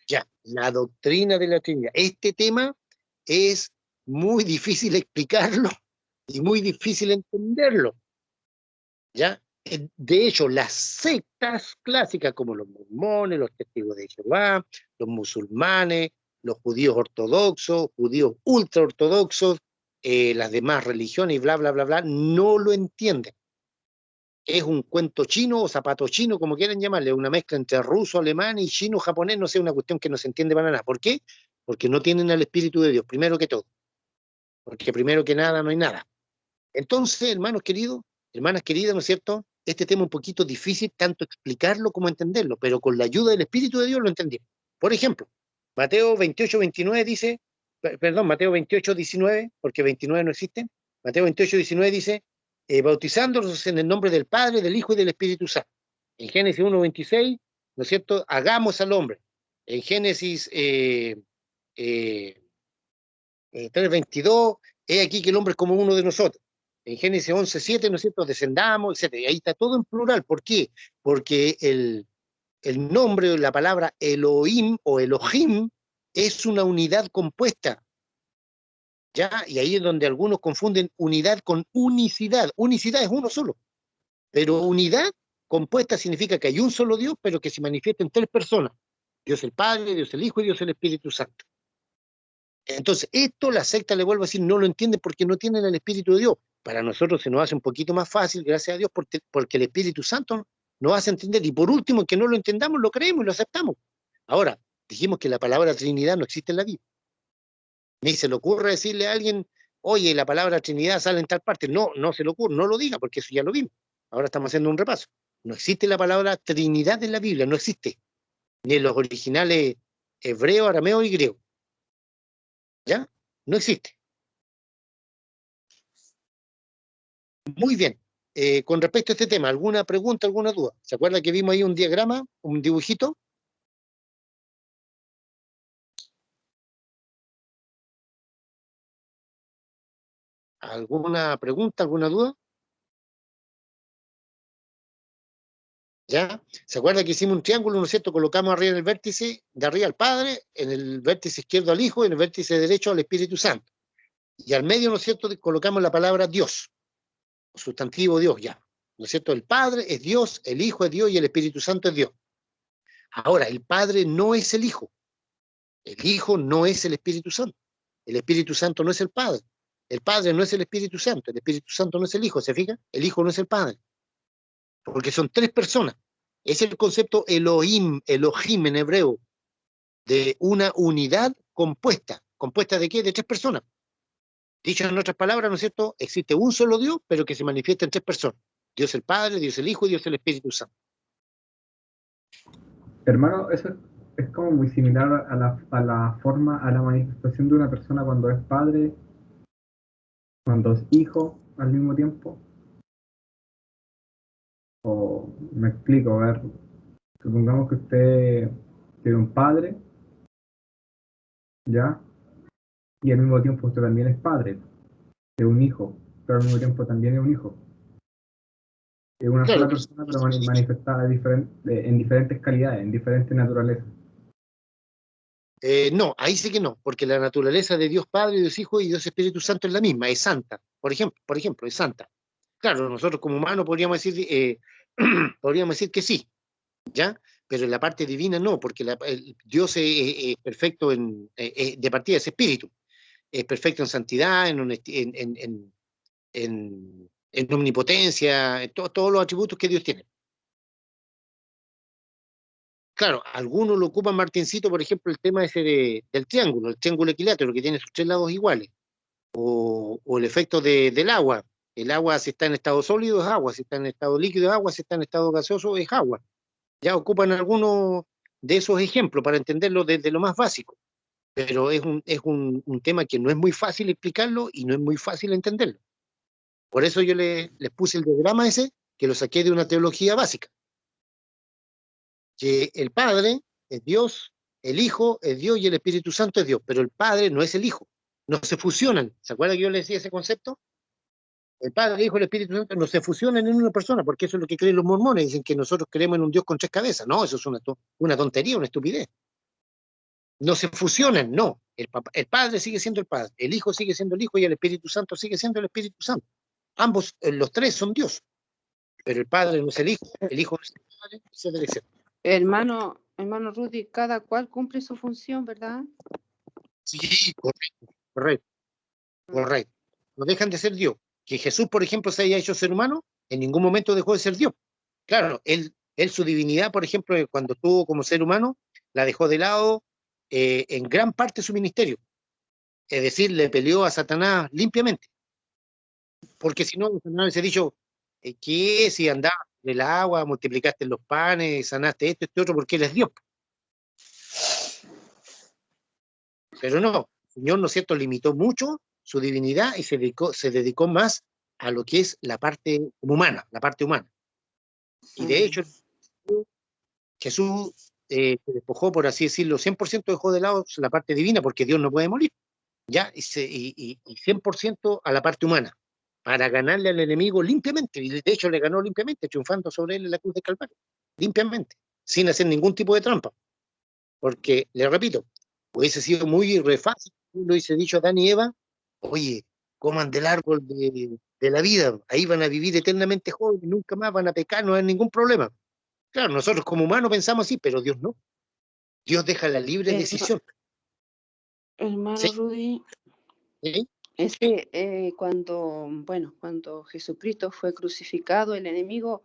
Ya, la doctrina de la Trinidad. Este tema es muy difícil explicarlo y muy difícil entenderlo. ¿Ya? De hecho, las sectas clásicas como los mormones, los testigos de Jehová, los musulmanes, los judíos ortodoxos, judíos ultraortodoxos, las demás religiones y bla, bla, bla, bla, no lo entienden. Es un cuento chino o zapato chino, como quieran llamarle, una mezcla entre ruso, alemán y chino, japonés, no sé, una cuestión que no se entiende para nada. ¿Por qué? Porque no tienen al Espíritu de Dios, primero que todo. Porque primero que nada no hay nada. Entonces, hermanos queridos, hermanas queridas, ¿no es cierto? Este tema es un poquito difícil tanto explicarlo como entenderlo, pero con la ayuda del Espíritu de Dios lo entendimos. Por ejemplo, Mateo 28, 29 dice, perdón, Mateo 28, 19, porque 29 no existe. Mateo 28, 19 dice, bautizándolos en el nombre del Padre, del Hijo y del Espíritu Santo. En Génesis 1, 26, ¿no es cierto? Hagamos al hombre. En Génesis 3:22, he aquí que el hombre es como uno de nosotros. En Génesis 11:7, ¿no es cierto?, descendamos, etcétera. Y ahí está todo en plural. ¿Por qué? Porque el nombre, la palabra Elohim o Elohim es una unidad compuesta, ¿ya? Y ahí es donde algunos confunden unidad con unicidad. Unicidad es uno solo, pero unidad compuesta significa que hay un solo Dios, pero que se manifiesta en tres personas. Dios el Padre, Dios el Hijo y Dios el Espíritu Santo. Entonces, esto la secta, le vuelvo a decir, no lo entiende porque no tienen el Espíritu de Dios. Para nosotros se nos hace un poquito más fácil, gracias a Dios, porque el Espíritu Santo nos hace entender. Y por último, que no lo entendamos, lo creemos y lo aceptamos. Ahora, dijimos que la palabra Trinidad no existe en la Biblia. Ni se le ocurre decirle a alguien, oye, la palabra Trinidad sale en tal parte. No, no se le ocurre, no lo diga, porque eso ya lo vimos. Ahora estamos haciendo un repaso. No existe la palabra Trinidad en la Biblia, no existe. Ni en los originales hebreo, arameo y griego. ¿Ya? No existe. Muy bien. Con respecto a este tema, ¿alguna pregunta, alguna duda? ¿Se acuerda que vimos ahí un diagrama, un dibujito? ¿Alguna pregunta, alguna duda? ¿Ya? ¿Se acuerda que hicimos un triángulo, ¿no es cierto? Colocamos arriba en el vértice, de arriba al Padre, en el vértice izquierdo al Hijo y en el vértice derecho al Espíritu Santo. Y al medio, ¿no es cierto?, colocamos la palabra Dios, sustantivo Dios ya. ¿No es cierto? El Padre es Dios, el Hijo es Dios y el Espíritu Santo es Dios. Ahora, el Padre no es el Hijo. El Hijo no es el Espíritu Santo. El Espíritu Santo no es el Padre. El Padre no es el Espíritu Santo. El Espíritu Santo no es el Hijo. ¿Se fija? El Hijo no es el Padre. Porque son tres personas. Es el concepto Elohim en hebreo, de una unidad compuesta. ¿Compuesta de qué? De tres personas. Dicho en otras palabras, ¿no es cierto? Existe un solo Dios, pero que se manifiesta en tres personas. Dios el Padre, Dios el Hijo y Dios el Espíritu Santo. Hermano, eso es como muy similar a la forma, a la manifestación de una persona cuando es padre, cuando es hijo al mismo tiempo. O me explico, a ver, supongamos que usted tiene un padre, ¿ya? Y al mismo tiempo usted también es padre de un hijo, pero al mismo tiempo también es un hijo. Es una Claro, sola persona, pero manifestada en diferentes calidades, en diferentes naturalezas. no, ahí sí que no, porque la naturaleza de Dios Padre, Dios Hijo y Dios Espíritu Santo es la misma, es santa. Por ejemplo, es santa. Claro, nosotros como humanos podríamos decir que sí, ¿ya? Pero en la parte divina no, porque Dios es perfecto de partida, es espíritu. Es perfecto en santidad, en omnipotencia, en todos los atributos que Dios tiene. Claro, algunos lo ocupan, Martincito, por ejemplo, el tema ese del triángulo, el triángulo equilátero, que tiene sus tres lados iguales, o el efecto del agua. El agua, si está en estado sólido, es agua, si está en estado líquido, es agua, si está en estado gaseoso, es agua. Ya ocupan algunos de esos ejemplos para entenderlo desde lo más básico, pero es un tema que no es muy fácil explicarlo y no es muy fácil entenderlo. Por eso yo les puse el diagrama ese, que lo saqué de una teología básica, que el Padre es Dios, el Hijo es Dios y el Espíritu Santo es Dios, pero el Padre no es el Hijo, no se fusionan. ¿Se acuerdan que yo les decía ese concepto? El Padre, el Hijo y el Espíritu Santo no se fusionan en una persona, porque eso es lo que creen los mormones, dicen que nosotros creemos en un Dios con tres cabezas. No, eso es una tontería, una estupidez. No se fusionan, no. El Padre sigue siendo el Padre, el Hijo sigue siendo el Hijo y el Espíritu Santo sigue siendo el Espíritu Santo. Ambos, los tres son Dios, pero el Padre no es el Hijo no es el Padre, etcétera, etcétera. Hermano Rudy, cada cual cumple su función, ¿verdad? Sí, correcto. No dejan de ser Dios. Que Jesús, por ejemplo, se haya hecho ser humano, en ningún momento dejó de ser Dios. Claro, él su divinidad, por ejemplo, cuando estuvo como ser humano, la dejó de lado en gran parte de su ministerio. Es decir, le peleó a Satanás limpiamente. Porque si no, Satanás hubiese dicho, ¿qué? Si andabas en el agua, multiplicaste los panes, sanaste esto, otro, porque él es Dios. Pero no, el Señor, ¿no es cierto?, limitó mucho su divinidad y se dedicó más a lo que es la parte humana, la parte humana. Y de hecho, Jesús se despojó, por así decirlo, 100% dejó de lado la parte divina, porque Dios no puede morir, ¿ya? Y 100% a la parte humana, para ganarle al enemigo limpiamente, y de hecho le ganó limpiamente, triunfando sobre él en la cruz del Calvario, limpiamente, sin hacer ningún tipo de trampa. Porque, le repito, hubiese sido muy fácil, lo hubiese dicho a Adán y Eva, oye, coman del árbol de la vida, ahí van a vivir eternamente jóvenes, nunca más van a pecar, no hay ningún problema. Claro, nosotros como humanos pensamos así, pero Dios no. Dios deja la libre decisión. Hermano ¿Sí? Rudy, ¿Sí? es que cuando Jesucristo fue crucificado, el enemigo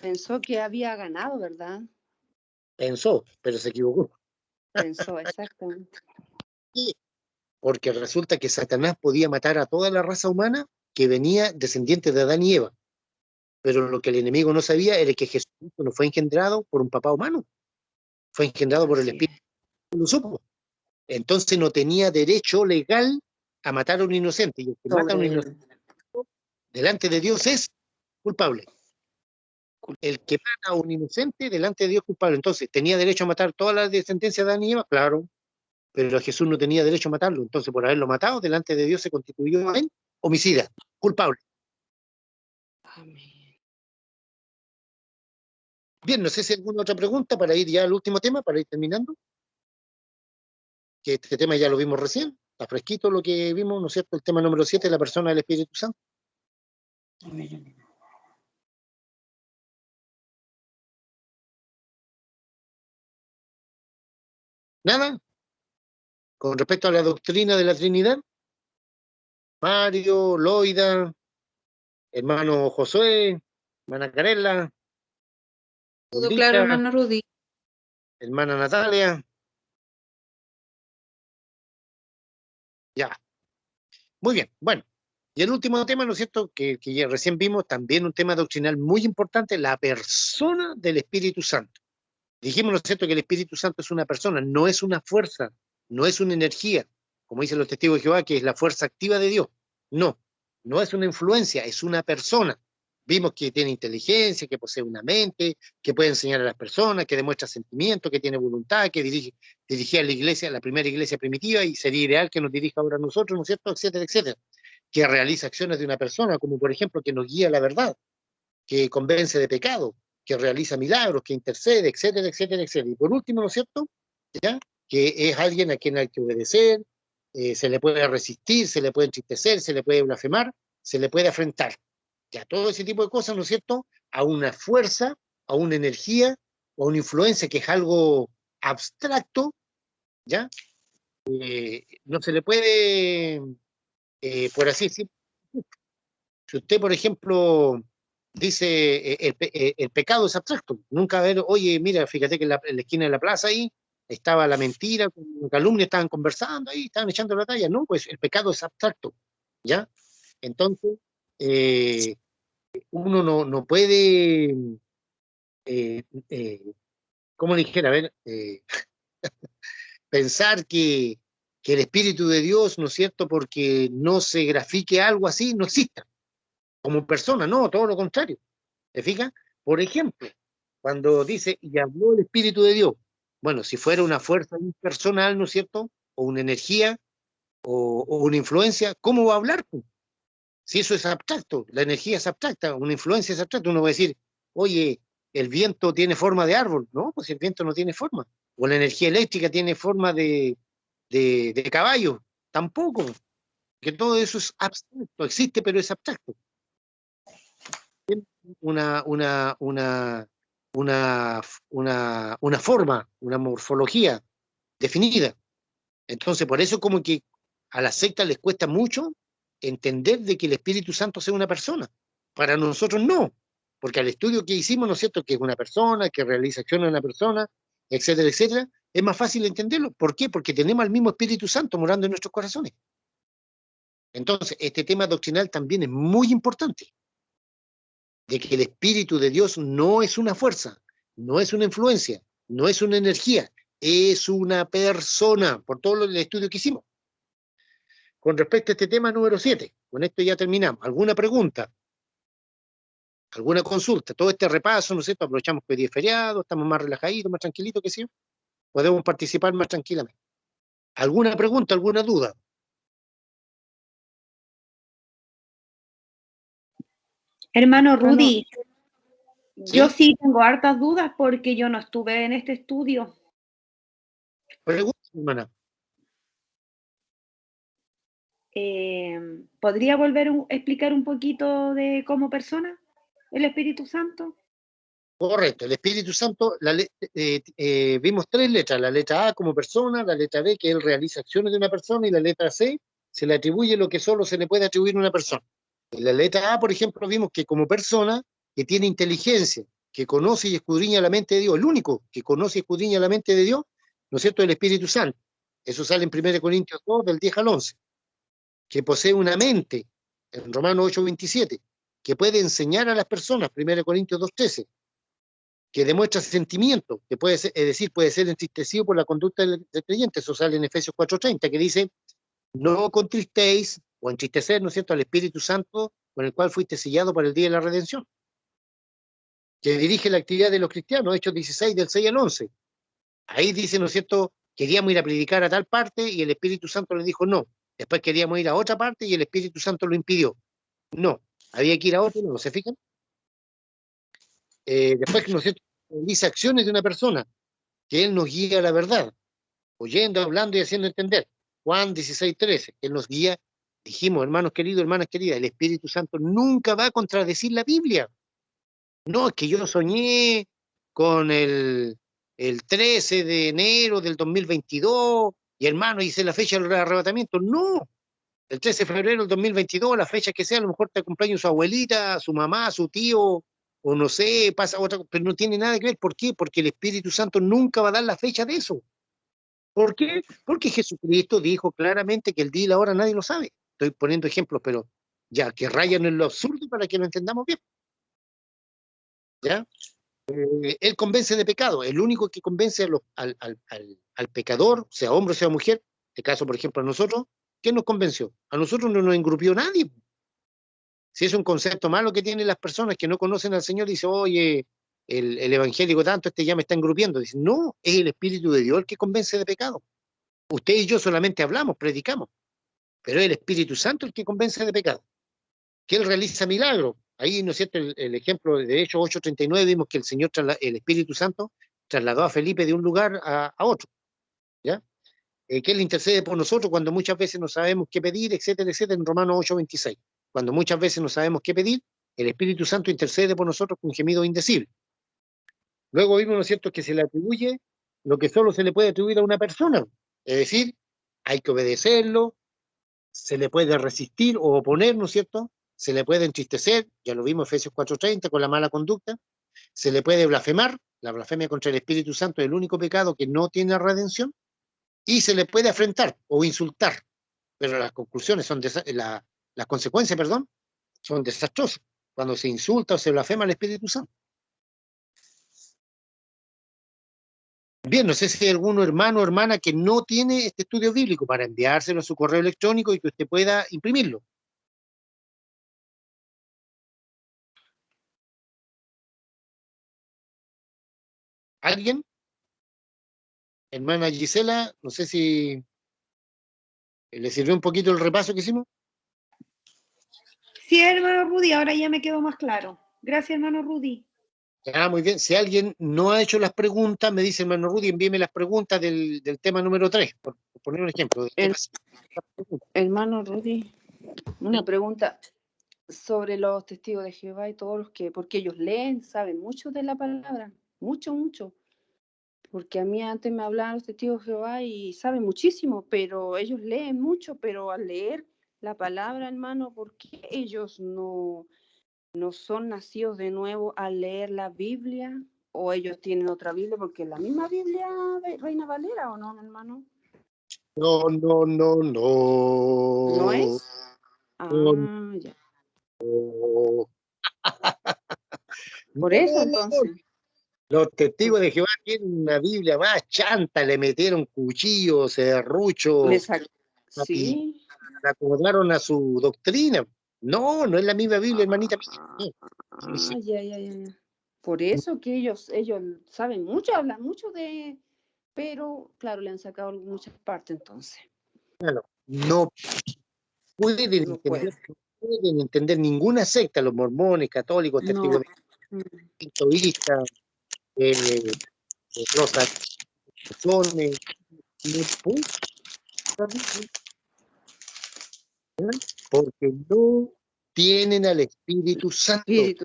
pensó que había ganado, ¿verdad? Pensó, pero se equivocó. Pensó, exactamente. Sí, porque resulta que Satanás podía matar a toda la raza humana que venía descendiente de Adán y Eva. Pero lo que el enemigo no sabía era que Jesucristo no fue engendrado por un papá humano, fue engendrado por el Así Espíritu, lo supo. Entonces no tenía derecho legal a matar a un inocente. Y el que mata a un sobre inocente delante de Dios es culpable. El que mata a un inocente delante de Dios es culpable. Entonces, ¿tenía derecho a matar toda la descendencia de Adán y Eva? Claro, pero Jesús no tenía derecho a matarlo. Entonces, por haberlo matado, delante de Dios se constituyó en homicida, culpable. Amén. Bien, no sé si hay alguna otra pregunta para ir ya al último tema, para ir terminando. Que este tema ya lo vimos recién, está fresquito lo que vimos, ¿no es cierto? El tema número 7, la persona del Espíritu Santo. Nada, con respecto a la doctrina de la Trinidad, Mario, Loida, hermano Josué, hermana Carela, Todo Lita, claro, hermano Rudy. hermana Natalia. Ya, muy bien. Bueno, y el último tema, ¿no es cierto?, que ya recién vimos, también un tema doctrinal muy importante, la persona del Espíritu Santo. Dijimos, ¿no es cierto?, que el Espíritu Santo es una persona, no es una fuerza, no es una energía, como dicen los testigos de Jehová, que es la fuerza activa de Dios. No, no es una influencia, es una persona. Vimos que tiene inteligencia, que posee una mente, que puede enseñar a las personas, que demuestra sentimiento, que tiene voluntad, que dirigía a la iglesia, la primera iglesia primitiva, y sería ideal que nos dirija ahora a nosotros, ¿no es cierto?, etcétera, etcétera. Que realiza acciones de una persona, como por ejemplo que nos guía a la verdad, que convence de pecado, que realiza milagros, que intercede, etcétera, etcétera, etcétera. Y por último, ¿no es cierto?, ¿ya?, que es alguien a quien hay que obedecer, se le puede resistir, se le puede entristecer, se le puede blasfemar, se le puede afrentar. Ya, todo ese tipo de cosas, ¿no es cierto?, a una fuerza, a una energía, o a una influencia que es algo abstracto, ¿ya? No se le puede, por así decir, si usted, por ejemplo, dice el pecado es abstracto, nunca ver, oye, mira, fíjate que en la esquina de la plaza ahí estaba la mentira, con calumnia, estaban conversando ahí, estaban echando la talla, no, pues el pecado es abstracto, ¿ya? Entonces, uno no puede, eh, eh, ¿cómo le dijera? A ver, pensar que el Espíritu de Dios, ¿no es cierto?, porque no se grafique algo así, no exista como persona, no, todo lo contrario. ¿Te fijas? Por ejemplo, cuando dice, y habló el Espíritu de Dios, bueno, si fuera una fuerza impersonal, ¿no es cierto?, o una energía, o una influencia, ¿cómo va a hablar? Si eso es abstracto, la energía es abstracta, una influencia es abstracta, uno va a decir, oye, el viento tiene forma de árbol, no, pues el viento no tiene forma, o la energía eléctrica tiene forma de caballo, tampoco, que todo eso es abstracto, existe pero es abstracto. Una, una, una, una forma, una morfología definida. Entonces, por eso como que a las sectas les cuesta mucho entender de que el Espíritu Santo sea una persona. Para nosotros no, porque al estudio que hicimos, ¿no es cierto?, que es una persona, que realiza acciones de una persona, etcétera, etcétera, es más fácil entenderlo. ¿Por qué? Porque tenemos al mismo Espíritu Santo morando en nuestros corazones. Entonces, este tema doctrinal también es muy importante, de que el Espíritu de Dios no es una fuerza, no es una influencia, no es una energía, es una persona, por todo el estudio que hicimos. Con respecto a este tema número 7, con esto ya terminamos. ¿Alguna pregunta? ¿Alguna consulta? Todo este repaso, ¿no es cierto? Aprovechamos que hoy día es feriado, estamos más relajaditos, más tranquilitos, que sí, podemos participar más tranquilamente. ¿Alguna pregunta, alguna duda? Hermano Rudy, ¿Sí? yo sí tengo hartas dudas porque yo no estuve en este estudio. Pregunta, hermana. ¿Podría volver a explicar un poquito de cómo persona el Espíritu Santo? Correcto, el Espíritu Santo, vimos 3 letras, la letra A como persona, la letra B que él realiza acciones de una persona, y la letra C se le atribuye lo que solo se le puede atribuir a una persona. En la letra A, por ejemplo, vimos que como persona que tiene inteligencia, que conoce y escudriña la mente de Dios, el único que conoce y escudriña la mente de Dios, ¿no es cierto?, el Espíritu Santo. Eso sale en 1 Corintios 2, del 10 al 11. Que posee una mente, en Romanos 8:27, que puede enseñar a las personas, 1 Corintios 2:13. Que demuestra sentimiento, que puede ser, es decir, puede ser entristecido por la conducta del creyente. Eso sale en Efesios 4:30, que dice, no contristéis o entristecer, ¿no es cierto?, al Espíritu Santo con el cual fuiste sellado para el día de la redención. Que dirige la actividad de los cristianos, Hechos 16, del 6 al 11. Ahí dice, ¿no es cierto?, queríamos ir a predicar a tal parte y el Espíritu Santo le dijo no. Después queríamos ir a otra parte y el Espíritu Santo lo impidió. No, había que ir a otro, ¿no se fijan? Después, ¿no es cierto?, dice acciones de una persona, que Él nos guía a la verdad, oyendo, hablando y haciendo entender. Juan 16:13, que Él nos guía. Dijimos, hermanos queridos, hermanas queridas, el Espíritu Santo nunca va a contradecir la Biblia. No, es que yo soñé con el 13 de enero del 2022, y hermano, hice la fecha del arrebatamiento. No, el 13 de febrero del 2022, la fecha que sea, a lo mejor te cumpleaños su abuelita, su mamá, su tío, o no sé, pasa otra cosa, pero no tiene nada que ver. ¿Por qué? Porque el Espíritu Santo nunca va a dar la fecha de eso. ¿Por qué? Porque Jesucristo dijo claramente que el día y la hora nadie lo sabe. Estoy poniendo ejemplos, pero ya, que rayan en lo absurdo para que lo entendamos bien. ¿Ya? Él convence de pecado, el único que convence al pecador, sea hombre o sea mujer, en este caso, por ejemplo, a nosotros, ¿quién nos convenció? A nosotros no nos engrupió nadie. Si es un concepto malo que tienen las personas que no conocen al Señor, dice, oye, el evangélico tanto, este ya me está engrupiendo. Dice, no, es el Espíritu de Dios el que convence de pecado. Usted y yo solamente hablamos, predicamos, pero es el Espíritu Santo el que convence de pecado, que Él realiza milagros. Ahí, ¿no es cierto?, el ejemplo de Hechos 8:39, vimos que el Señor, el Espíritu Santo, trasladó a Felipe de un lugar a otro, ¿ya? Que Él intercede por nosotros cuando muchas veces no sabemos qué pedir, etcétera, etcétera, en Romanos 8:26. Cuando muchas veces no sabemos qué pedir, el Espíritu Santo intercede por nosotros con gemido indecible. Luego vimos, ¿no es cierto?, que se le atribuye lo que solo se le puede atribuir a una persona. Es decir, hay que obedecerlo, se le puede resistir o oponer, ¿no es cierto? Se le puede entristecer, ya lo vimos en Efesios 4:30, con la mala conducta. Se le puede blasfemar, la blasfemia contra el Espíritu Santo es el único pecado que no tiene redención. Y se le puede afrentar o insultar, pero las conclusiones son las consecuencias, perdón, son desastrosas cuando se insulta o se blasfema al Espíritu Santo. Bien, no sé si hay algún hermano o hermana que no tiene este estudio bíblico para enviárselo a su correo electrónico y que usted pueda imprimirlo. ¿Alguien? Hermana Gisela, no sé si le sirvió un poquito el repaso que hicimos. Sí, hermano Rudy, ahora ya me quedó más claro. Gracias, hermano Rudy. Ah, muy bien. Si alguien no ha hecho las preguntas, me dice hermano Rudy, envíeme las preguntas del tema número 3, por poner un ejemplo. Hermano Rudy, una pregunta sobre los testigos de Jehová y todos los que, porque ellos leen, saben mucho de la palabra, mucho, mucho. Porque a mí antes me hablaban los testigos de Jehová y saben muchísimo, pero ellos leen mucho, pero al leer la palabra, hermano, ¿por qué ellos no son nacidos de nuevo al leer la Biblia? ¿O ellos tienen otra Biblia? Porque la misma Biblia de Reina Valera, ¿o no, hermano? No. ¿No es? Ah, ya. Por eso, entonces. Los testigos de Jehová tienen una Biblia más chanta, le metieron cuchillos, serruchos, Sí. la acomodaron a su doctrina. No es la misma Biblia, hermanita mía. Ya. Por eso que ellos saben mucho, hablan mucho de, pero claro, le han sacado muchas partes entonces. Claro, no pueden entender ninguna secta, los mormones, católicos, testigos de hinduistas, porque no tienen al Espíritu Santo. Si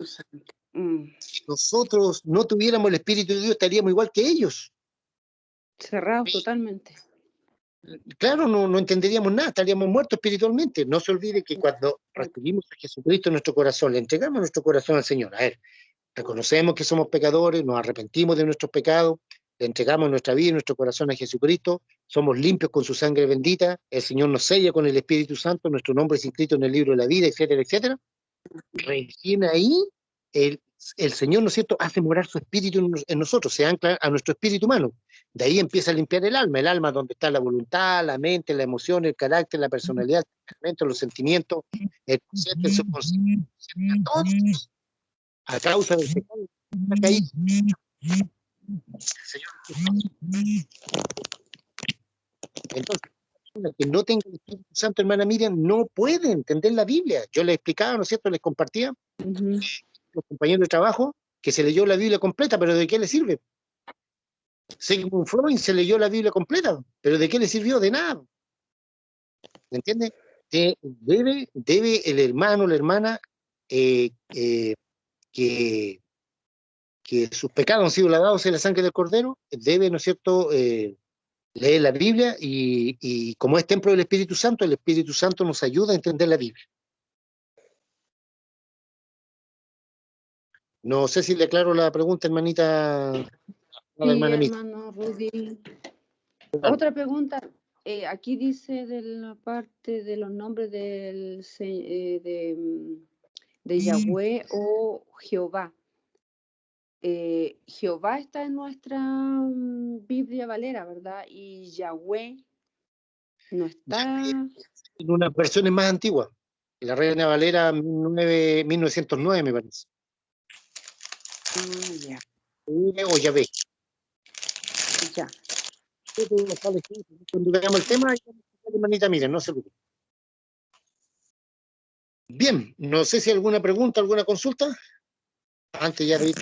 nosotros no tuviéramos el Espíritu de Dios, estaríamos igual que ellos. Cerrados totalmente. Claro, no entenderíamos nada, estaríamos muertos espiritualmente. No se olvide que cuando recibimos a Jesucristo en nuestro corazón, le entregamos nuestro corazón al Señor. A ver, reconocemos que somos pecadores, nos arrepentimos de nuestros pecados, le entregamos nuestra vida y nuestro corazón a Jesucristo, somos limpios con su sangre bendita, el Señor nos sella con el Espíritu Santo, nuestro nombre es inscrito en el libro de la vida, etcétera, etcétera. Recién ahí el Señor, ¿no es cierto?, hace morar su espíritu en nosotros, se ancla a nuestro espíritu humano. De ahí empieza a limpiar el alma donde está la voluntad, la mente, la emoción, el carácter, la personalidad, los sentimientos, el concepto, el subconsciente, todos, a causa del pecado, está caído. Entonces, la que no tenga el Espíritu Santo, hermana Miriam, no puede entender la Biblia. Yo les explicaba, ¿no es cierto?, les compartía los compañeros de trabajo que se leyó la Biblia completa, pero ¿de qué le sirve? Sigmund Freud se leyó la Biblia completa, pero ¿de qué le sirvió? De nada. ¿Me entiende? Debe el hermano, la hermana, que sus pecados han sido lavados en la sangre del Cordero, debe, ¿no es cierto?, leer la Biblia y como es templo del Espíritu Santo, el Espíritu Santo nos ayuda a entender la Biblia. No sé si le aclaro la pregunta, hermanita. A la Sí, hermana Miriam. hermano Rudy. Otra pregunta. Aquí dice de la parte de los nombres de Yahweh o Jehová. Jehová está en nuestra Biblia Valera, ¿verdad? Y Yahweh no está. En unas versiones más antiguas. La Reina Valera 1909, me parece. Ya. O Yahvé. Ya. Cuando veamos el tema, hermanita, miren, no se preocupe. Bien, no sé si alguna pregunta, alguna consulta. Antes ya de ir.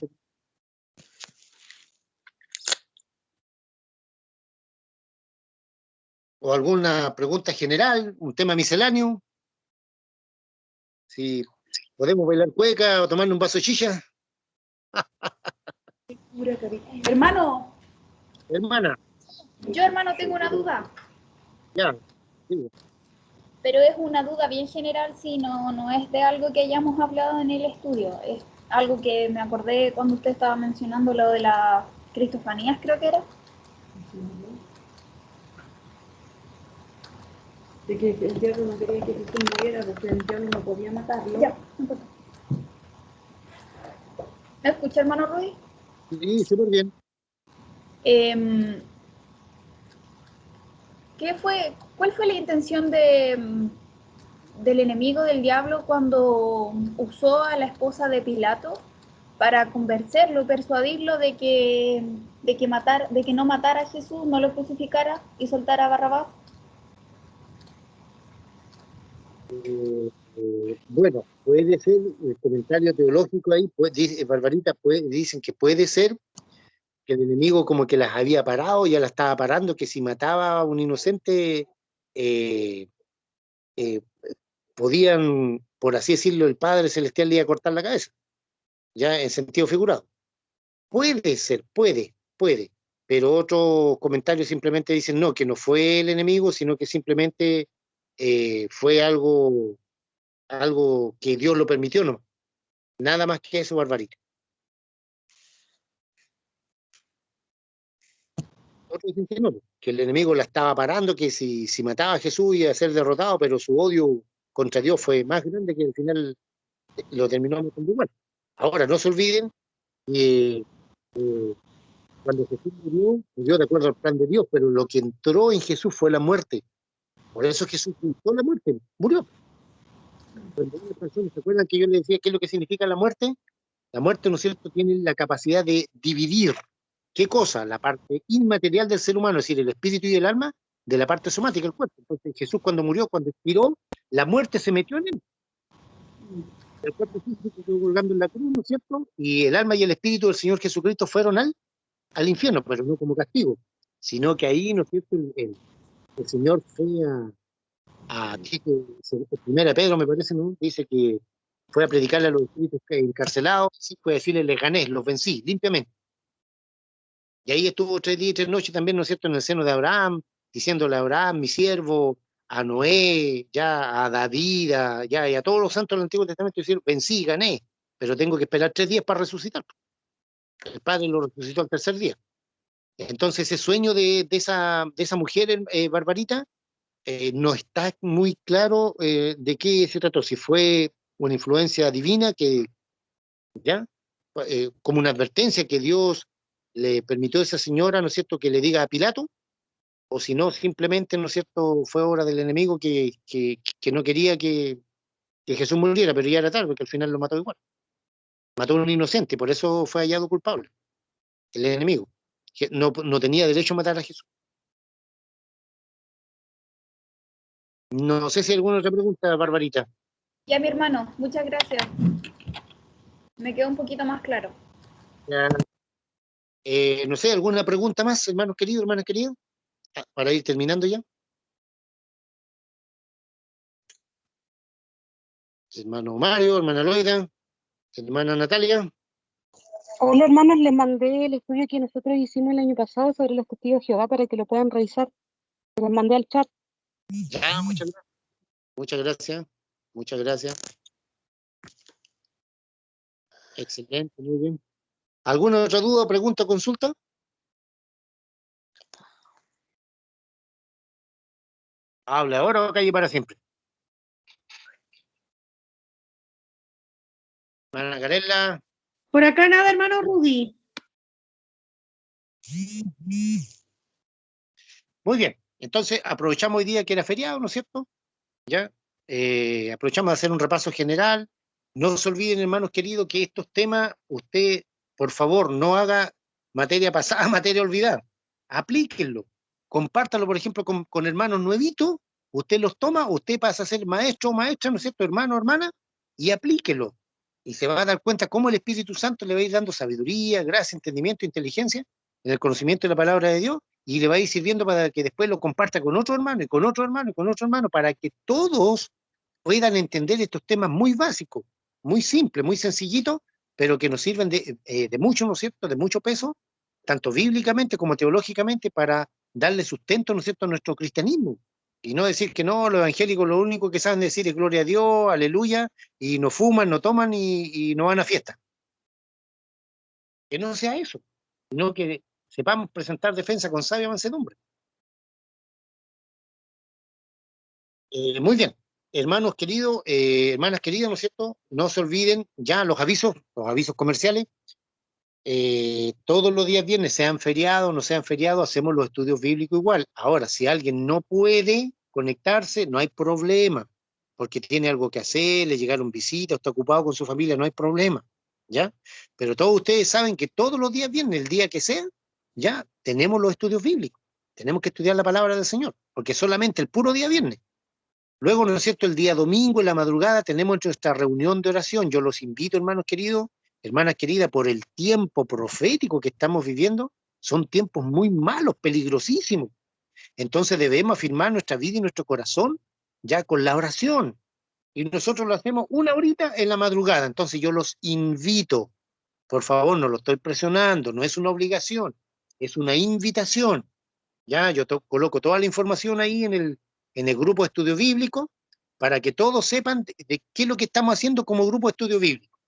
O alguna pregunta general, un tema misceláneo. Si podemos bailar cueca o tomarnos un vaso de chicha. Hermano, Hermana, Yo, hermano, tengo una duda, ya. Sí. pero es una duda bien general, sí, no es de algo que hayamos hablado en el estudio. Es algo que me acordé cuando usted estaba mencionando lo de las cristofanías, creo que era. de que el diablo no quería que Jesús muriera porque el diablo no podía matarlo. Ya, no importa. ¿Me escucha, hermano Rudy? Sí, súper bien. ¿Cuál fue la intención del enemigo del diablo cuando usó a la esposa de Pilato para convencerlo, persuadirlo de que no matara a Jesús, no lo crucificara y soltara a Barrabás? Bueno, puede ser, el comentario teológico ahí, pues, dice, Barbarita, dicen que puede ser que el enemigo como que las había parado, ya la estaba parando, que si mataba a un inocente, eh, eh, podían, por así decirlo, el Padre Celestial le iba a cortar la cabeza, ya en sentido figurado. Puede ser, puede, pero otros comentarios simplemente dicen no, que no fue el enemigo, sino que simplemente fue algo que Dios lo permitió, no. Nada más que eso, Barbarita. Otros dicen que no, que el enemigo la estaba parando, que si mataba a Jesús iba a ser derrotado, pero su odio contra Dios fue más grande que al final lo terminó matando igual. Ahora, no se olviden que cuando Jesús murió de acuerdo al plan de Dios, pero lo que entró en Jesús fue la muerte. Por eso Jesús juntó la muerte, murió. Cuando una persona, ¿se acuerdan que yo les decía qué es lo que significa la muerte? La muerte, ¿no es cierto?, tiene la capacidad de dividir. ¿Qué cosa? La parte inmaterial del ser humano, es decir, el espíritu y el alma, de la parte somática, el cuerpo. Entonces Jesús cuando murió, cuando expiró, la muerte se metió en él. El cuerpo físico quedó colgando en la cruz, ¿no es cierto? Y el alma y el espíritu del Señor Jesucristo fueron al infierno, pero no como castigo, sino que ahí, ¿no es cierto?, el Señor fue primera Pedro, me parece, ¿no? Dice que fue a predicarle a los espíritus encarcelados, sí, fue a decirle, les gané, los vencí, limpiamente. Y ahí estuvo 3 días y 3 noches también, ¿no es cierto?, en el seno de Abraham, diciéndole a Abraham, mi siervo, a Noé, ya a David, y a todos los santos del Antiguo Testamento, diciendo, vencí, gané, pero tengo que esperar 3 días para resucitar. El Padre lo resucitó al tercer día. Entonces, ese sueño de esa mujer, Barbarita, no está muy claro de qué se trató, si fue una influencia divina que, ya, como una advertencia que Dios le permitió a esa señora, ¿no es cierto?, que le diga a Pilato, o si no, simplemente, ¿no es cierto?, fue obra del enemigo que no quería que Jesús muriera, pero ya era tarde, porque al final lo mató igual. Mató a un inocente, por eso fue hallado culpable, el enemigo, que no tenía derecho a matar a Jesús. No sé si hay alguna otra pregunta, Barbarita. Ya, mi hermano, muchas gracias. Me quedó un poquito más claro. Ya, no sé, ¿alguna pregunta más, hermanos queridos, hermanas queridas? Para ir terminando ya. Hermano Mario, hermana Loida, hermana Natalia. Hola hermanos, les mandé el estudio que nosotros hicimos el año pasado sobre los testigos de Jehová para que lo puedan revisar. Les mandé al chat. Ya, muchas gracias. Muchas gracias. Muchas gracias. Excelente, muy bien. ¿Alguna otra duda, pregunta, consulta? Hable ahora o calle para siempre. Hermana Carela. Por acá nada, hermano Rudy. Muy bien. Entonces, aprovechamos hoy día que era feriado, ¿no es cierto? ¿Ya? Aprovechamos de hacer un repaso general. No se olviden, hermanos queridos, que estos temas, usted, por favor, no haga materia pasada, materia olvidada. Aplíquenlo. Compártalo, por ejemplo, con hermanos nuevitos. Usted los toma, usted pasa a ser maestro o maestra, ¿no es cierto? Hermano o hermana, y aplíquelo. Y se va a dar cuenta cómo el Espíritu Santo le va a ir dando sabiduría, gracia, entendimiento, inteligencia en el conocimiento de la palabra de Dios, y le va a ir sirviendo para que después lo comparta con otro hermano, y con otro hermano, y con otro hermano, para que todos puedan entender estos temas muy básicos, muy simples, muy sencillitos, pero que nos sirven de mucho, ¿no es cierto?, de mucho peso, tanto bíblicamente como teológicamente, para darle sustento, ¿no es cierto?, a nuestro cristianismo. Y no decir que no, los evangélicos lo único que saben decir es gloria a Dios, aleluya, y no fuman, no toman y no van a fiesta. Que no sea eso, sino que sepamos presentar defensa con sabia mansedumbre. Muy bien, hermanos queridos, hermanas queridas, ¿no es cierto? No se olviden ya los avisos comerciales. Todos los días viernes, sean feriados o no sean feriados, hacemos los estudios bíblicos igual. Ahora, si alguien no puede conectarse, no hay problema, porque tiene algo que hacer, le llegaron visitas, está ocupado con su familia, no hay problema, ¿ya? Pero todos ustedes saben que todos los días viernes, el día que sea, ya tenemos los estudios bíblicos. Tenemos que estudiar la palabra del Señor, porque solamente el puro día viernes. Luego, ¿no es cierto?, el día domingo, en la madrugada, tenemos nuestra reunión de oración. Yo los invito, hermanos queridos, hermanas queridas, por el tiempo profético que estamos viviendo. Son tiempos muy malos, peligrosísimos. Entonces debemos afirmar nuestra vida y nuestro corazón ya con la oración. Y nosotros lo hacemos una horita en la madrugada. Entonces yo los invito, por favor, no lo estoy presionando, no es una obligación, es una invitación. Ya, yo coloco toda la información ahí en el grupo de estudio bíblico para que todos sepan de qué es lo que estamos haciendo como grupo de estudio bíblico.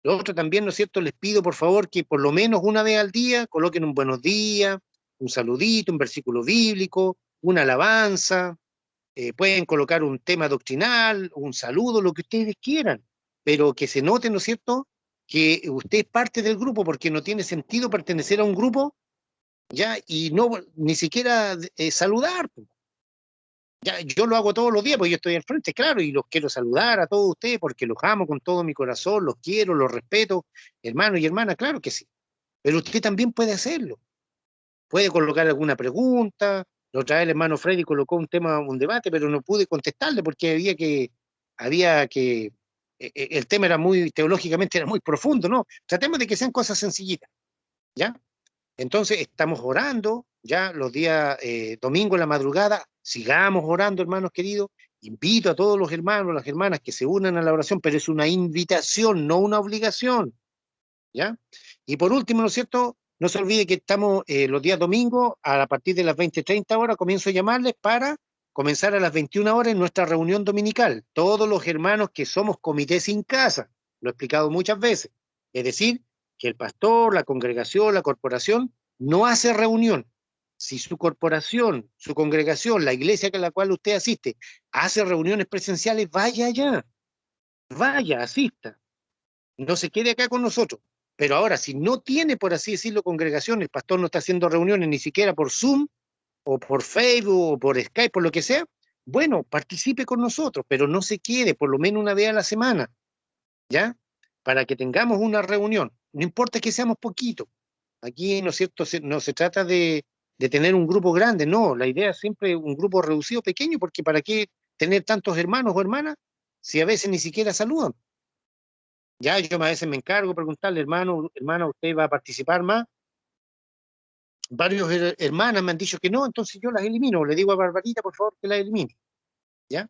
Lo otro también, ¿no es cierto?, les pido por favor que por lo menos una vez al día coloquen un buenos días, un saludito, un versículo bíblico, una alabanza, pueden colocar un tema doctrinal, un saludo, lo que ustedes quieran, pero que se note, ¿no es cierto?, que usted es parte del grupo, porque no tiene sentido pertenecer a un grupo ya, y no ni siquiera saludar. Ya, yo lo hago todos los días, porque yo estoy al frente, claro, y los quiero saludar a todos ustedes, porque los amo con todo mi corazón, los quiero, los respeto, hermanos y hermanas, claro que sí. Pero usted también puede hacerlo. Puede colocar alguna pregunta. La otra vez el hermano Freddy colocó un tema, un debate, pero no pude contestarle porque el tema era muy, teológicamente era muy profundo, ¿no? Tratemos de que sean cosas sencillitas, ¿ya? Entonces estamos orando ya los días domingo en la madrugada, sigamos orando, hermanos queridos. Invito a todos los hermanos, las hermanas que se unan a la oración, pero es una invitación, no una obligación, ¿ya? Y por último, ¿no es cierto?, no se olvide que estamos los días domingos a partir de las 20:30 horas, comienzo a llamarles para comenzar a las 21 horas en nuestra reunión dominical. Todos los hermanos que somos comité sin casa, lo he explicado muchas veces, es decir, que el pastor, la congregación, la corporación, no hace reunión. Si su corporación, su congregación, la iglesia a la cual usted asiste, hace reuniones presenciales, vaya allá, vaya, asista. No se quede acá con nosotros. Pero ahora, si no tiene, por así decirlo, congregación, el pastor no está haciendo reuniones ni siquiera por Zoom, o por Facebook, o por Skype, por lo que sea, bueno, participe con nosotros, pero no se quede, por lo menos una vez a la semana, ¿ya? Para que tengamos una reunión. No importa que seamos poquitos. Aquí, ¿no es cierto?, no se trata de tener un grupo grande, no. La idea es siempre un grupo reducido, pequeño, porque ¿para qué tener tantos hermanos o hermanas si a veces ni siquiera saludan? Ya yo a veces me encargo de preguntarle, hermano, hermana, ¿usted va a participar más? Varios hermanas me han dicho que no, entonces yo las elimino. Le digo a Barbarita, por favor, que las elimine. ¿Ya?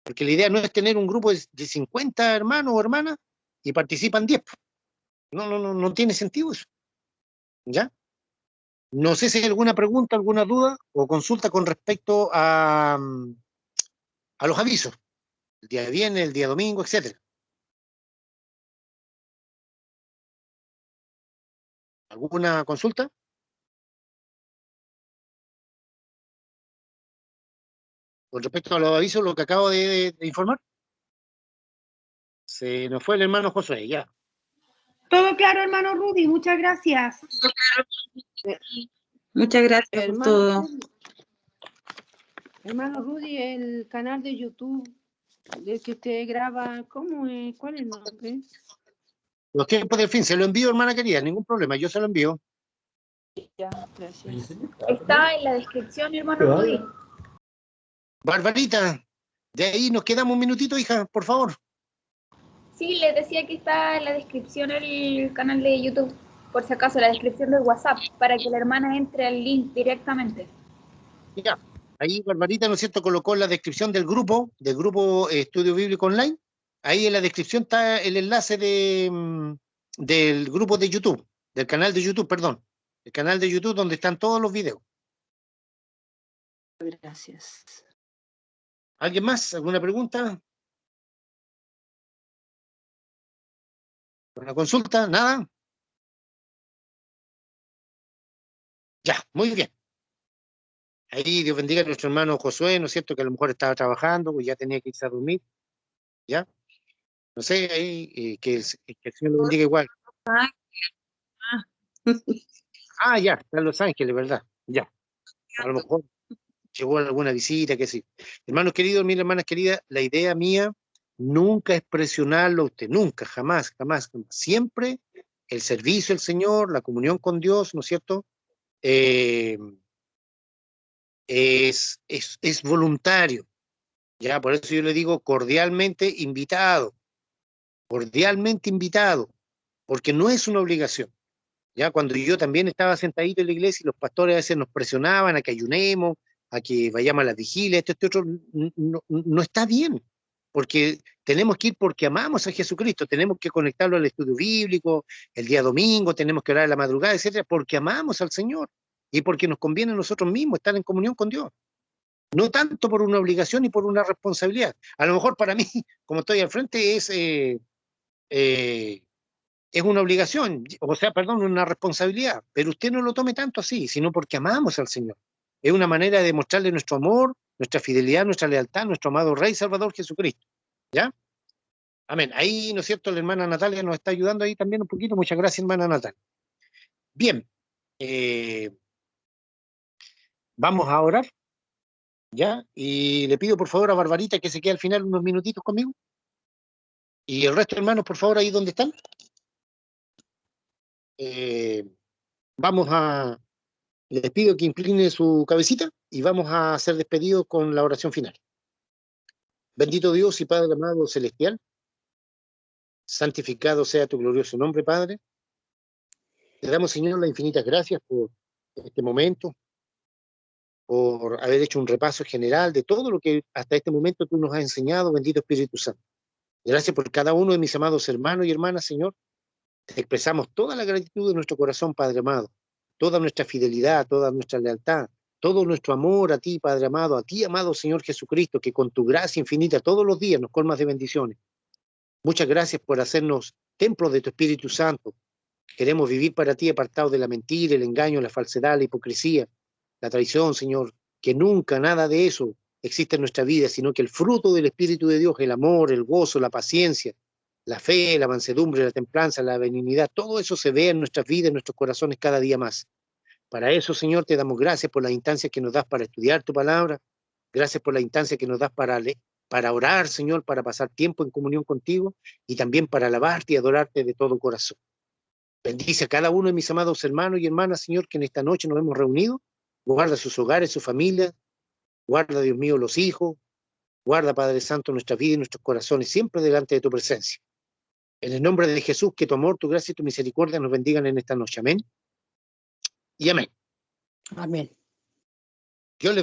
Porque la idea no es tener un grupo de 50 hermanos o hermanas y participan 10. No tiene sentido eso. ¿Ya? No sé si hay alguna pregunta, alguna duda o consulta con respecto a los avisos. El día de viernes, el día domingo, etcétera. ¿Alguna consulta? Con respecto a los avisos, lo que acabo de informar. Se nos fue el hermano Josué, ya. Todo claro, hermano Rudy, muchas gracias. Muchas gracias por Hermano todo. Rudy, hermano Rudy, el canal de YouTube del que usted graba, ¿cómo es? ¿Cuál es el nombre? Los tiempos del fin, se lo envío, hermana querida, ningún problema, yo se lo envío. Ya, gracias. Está en la descripción, hermano Rudy. Barbarita, de ahí nos quedamos un minutito, hija, por favor. Sí, les decía que está en la descripción el canal de YouTube, por si acaso, la descripción del WhatsApp, para que la hermana entre al link directamente. Ya, ahí Barbarita, ¿no es cierto?, colocó en la descripción del grupo Estudio Bíblico Online. Ahí en la descripción está el enlace del grupo de YouTube, del canal de YouTube, perdón. El canal de YouTube donde están todos los videos. Gracias. ¿Alguien más? ¿Alguna pregunta? ¿Una consulta? ¿Nada? Ya, muy bien. Ahí Dios bendiga a nuestro hermano Josué, ¿no es cierto?, que a lo mejor estaba trabajando, pues ya tenía que irse a dormir. ¿Ya? No sé, ahí, que el Señor lo bendiga igual. Ah, ya, está en Los Ángeles, ¿verdad? Ya. A lo mejor llegó alguna visita, que sí. Hermanos queridos, mis hermanas queridas, la idea mía nunca es presionarlo a usted, nunca, jamás, jamás, jamás. Siempre el servicio al Señor, la comunión con Dios, ¿no es cierto?, es voluntario. Ya, por eso yo le digo cordialmente invitado, porque no es una obligación. Ya, cuando yo también estaba sentadito en la iglesia y los pastores a veces nos presionaban a que ayunemos, a que vayamos a las vigilias, esto otro, no está bien, porque tenemos que ir porque amamos a Jesucristo, tenemos que conectarlo al estudio bíblico, el día domingo, tenemos que orar a la madrugada, etcétera, porque amamos al Señor y porque nos conviene a nosotros mismos estar en comunión con Dios. No tanto por una obligación y por una responsabilidad. A lo mejor para mí, como estoy al frente, es una obligación, o sea, perdón, una responsabilidad, pero usted no lo tome tanto así, sino porque amamos al Señor. Es una manera de mostrarle nuestro amor, nuestra fidelidad, nuestra lealtad a nuestro amado Rey Salvador Jesucristo. ¿Ya? Amén. Ahí, ¿no es cierto?, la hermana Natalia nos está ayudando ahí también un poquito. Muchas gracias, hermana Natalia. Bien. Vamos a orar. ¿Ya? Y le pido por favor a Barbarita que se quede al final unos minutitos conmigo. Y el resto, hermanos, por favor, ahí donde están. Les pido que incline su cabecita y vamos a ser despedidos con la oración final. Bendito Dios y Padre amado celestial, santificado sea tu glorioso nombre, Padre. Te damos, Señor, las infinitas gracias por este momento, por haber hecho un repaso general de todo lo que hasta este momento tú nos has enseñado, bendito Espíritu Santo. Gracias por cada uno de mis amados hermanos y hermanas, Señor. Te expresamos toda la gratitud de nuestro corazón, Padre amado, toda nuestra fidelidad, toda nuestra lealtad, todo nuestro amor a ti, Padre amado, a ti, amado Señor Jesucristo, que con tu gracia infinita todos los días nos colmas de bendiciones. Muchas gracias por hacernos templos de tu Espíritu Santo. Queremos vivir para ti apartados de la mentira, el engaño, la falsedad, la hipocresía, la traición, Señor, que nunca nada de eso existe en nuestra vida, sino que el fruto del Espíritu de Dios, el amor, el gozo, la paciencia, la fe, la mansedumbre, la templanza, la benignidad, todo eso se ve en nuestras vidas, en nuestros corazones cada día más. Para eso, Señor, te damos gracias por las instancias que nos das para estudiar tu palabra, gracias por las instancias que nos das para orar, Señor, para pasar tiempo en comunión contigo y también para alabarte y adorarte de todo corazón. Bendice a cada uno de mis amados hermanos y hermanas, Señor, que en esta noche nos hemos reunido. Guarda sus hogares, sus familias, guarda, Dios mío, los hijos, guarda, Padre Santo, nuestra vida y nuestros corazones siempre delante de tu presencia. En el nombre de Jesús, que tu amor, tu gracia y tu misericordia nos bendigan en esta noche. Amén. Y amén. Amén. Dios les bendiga.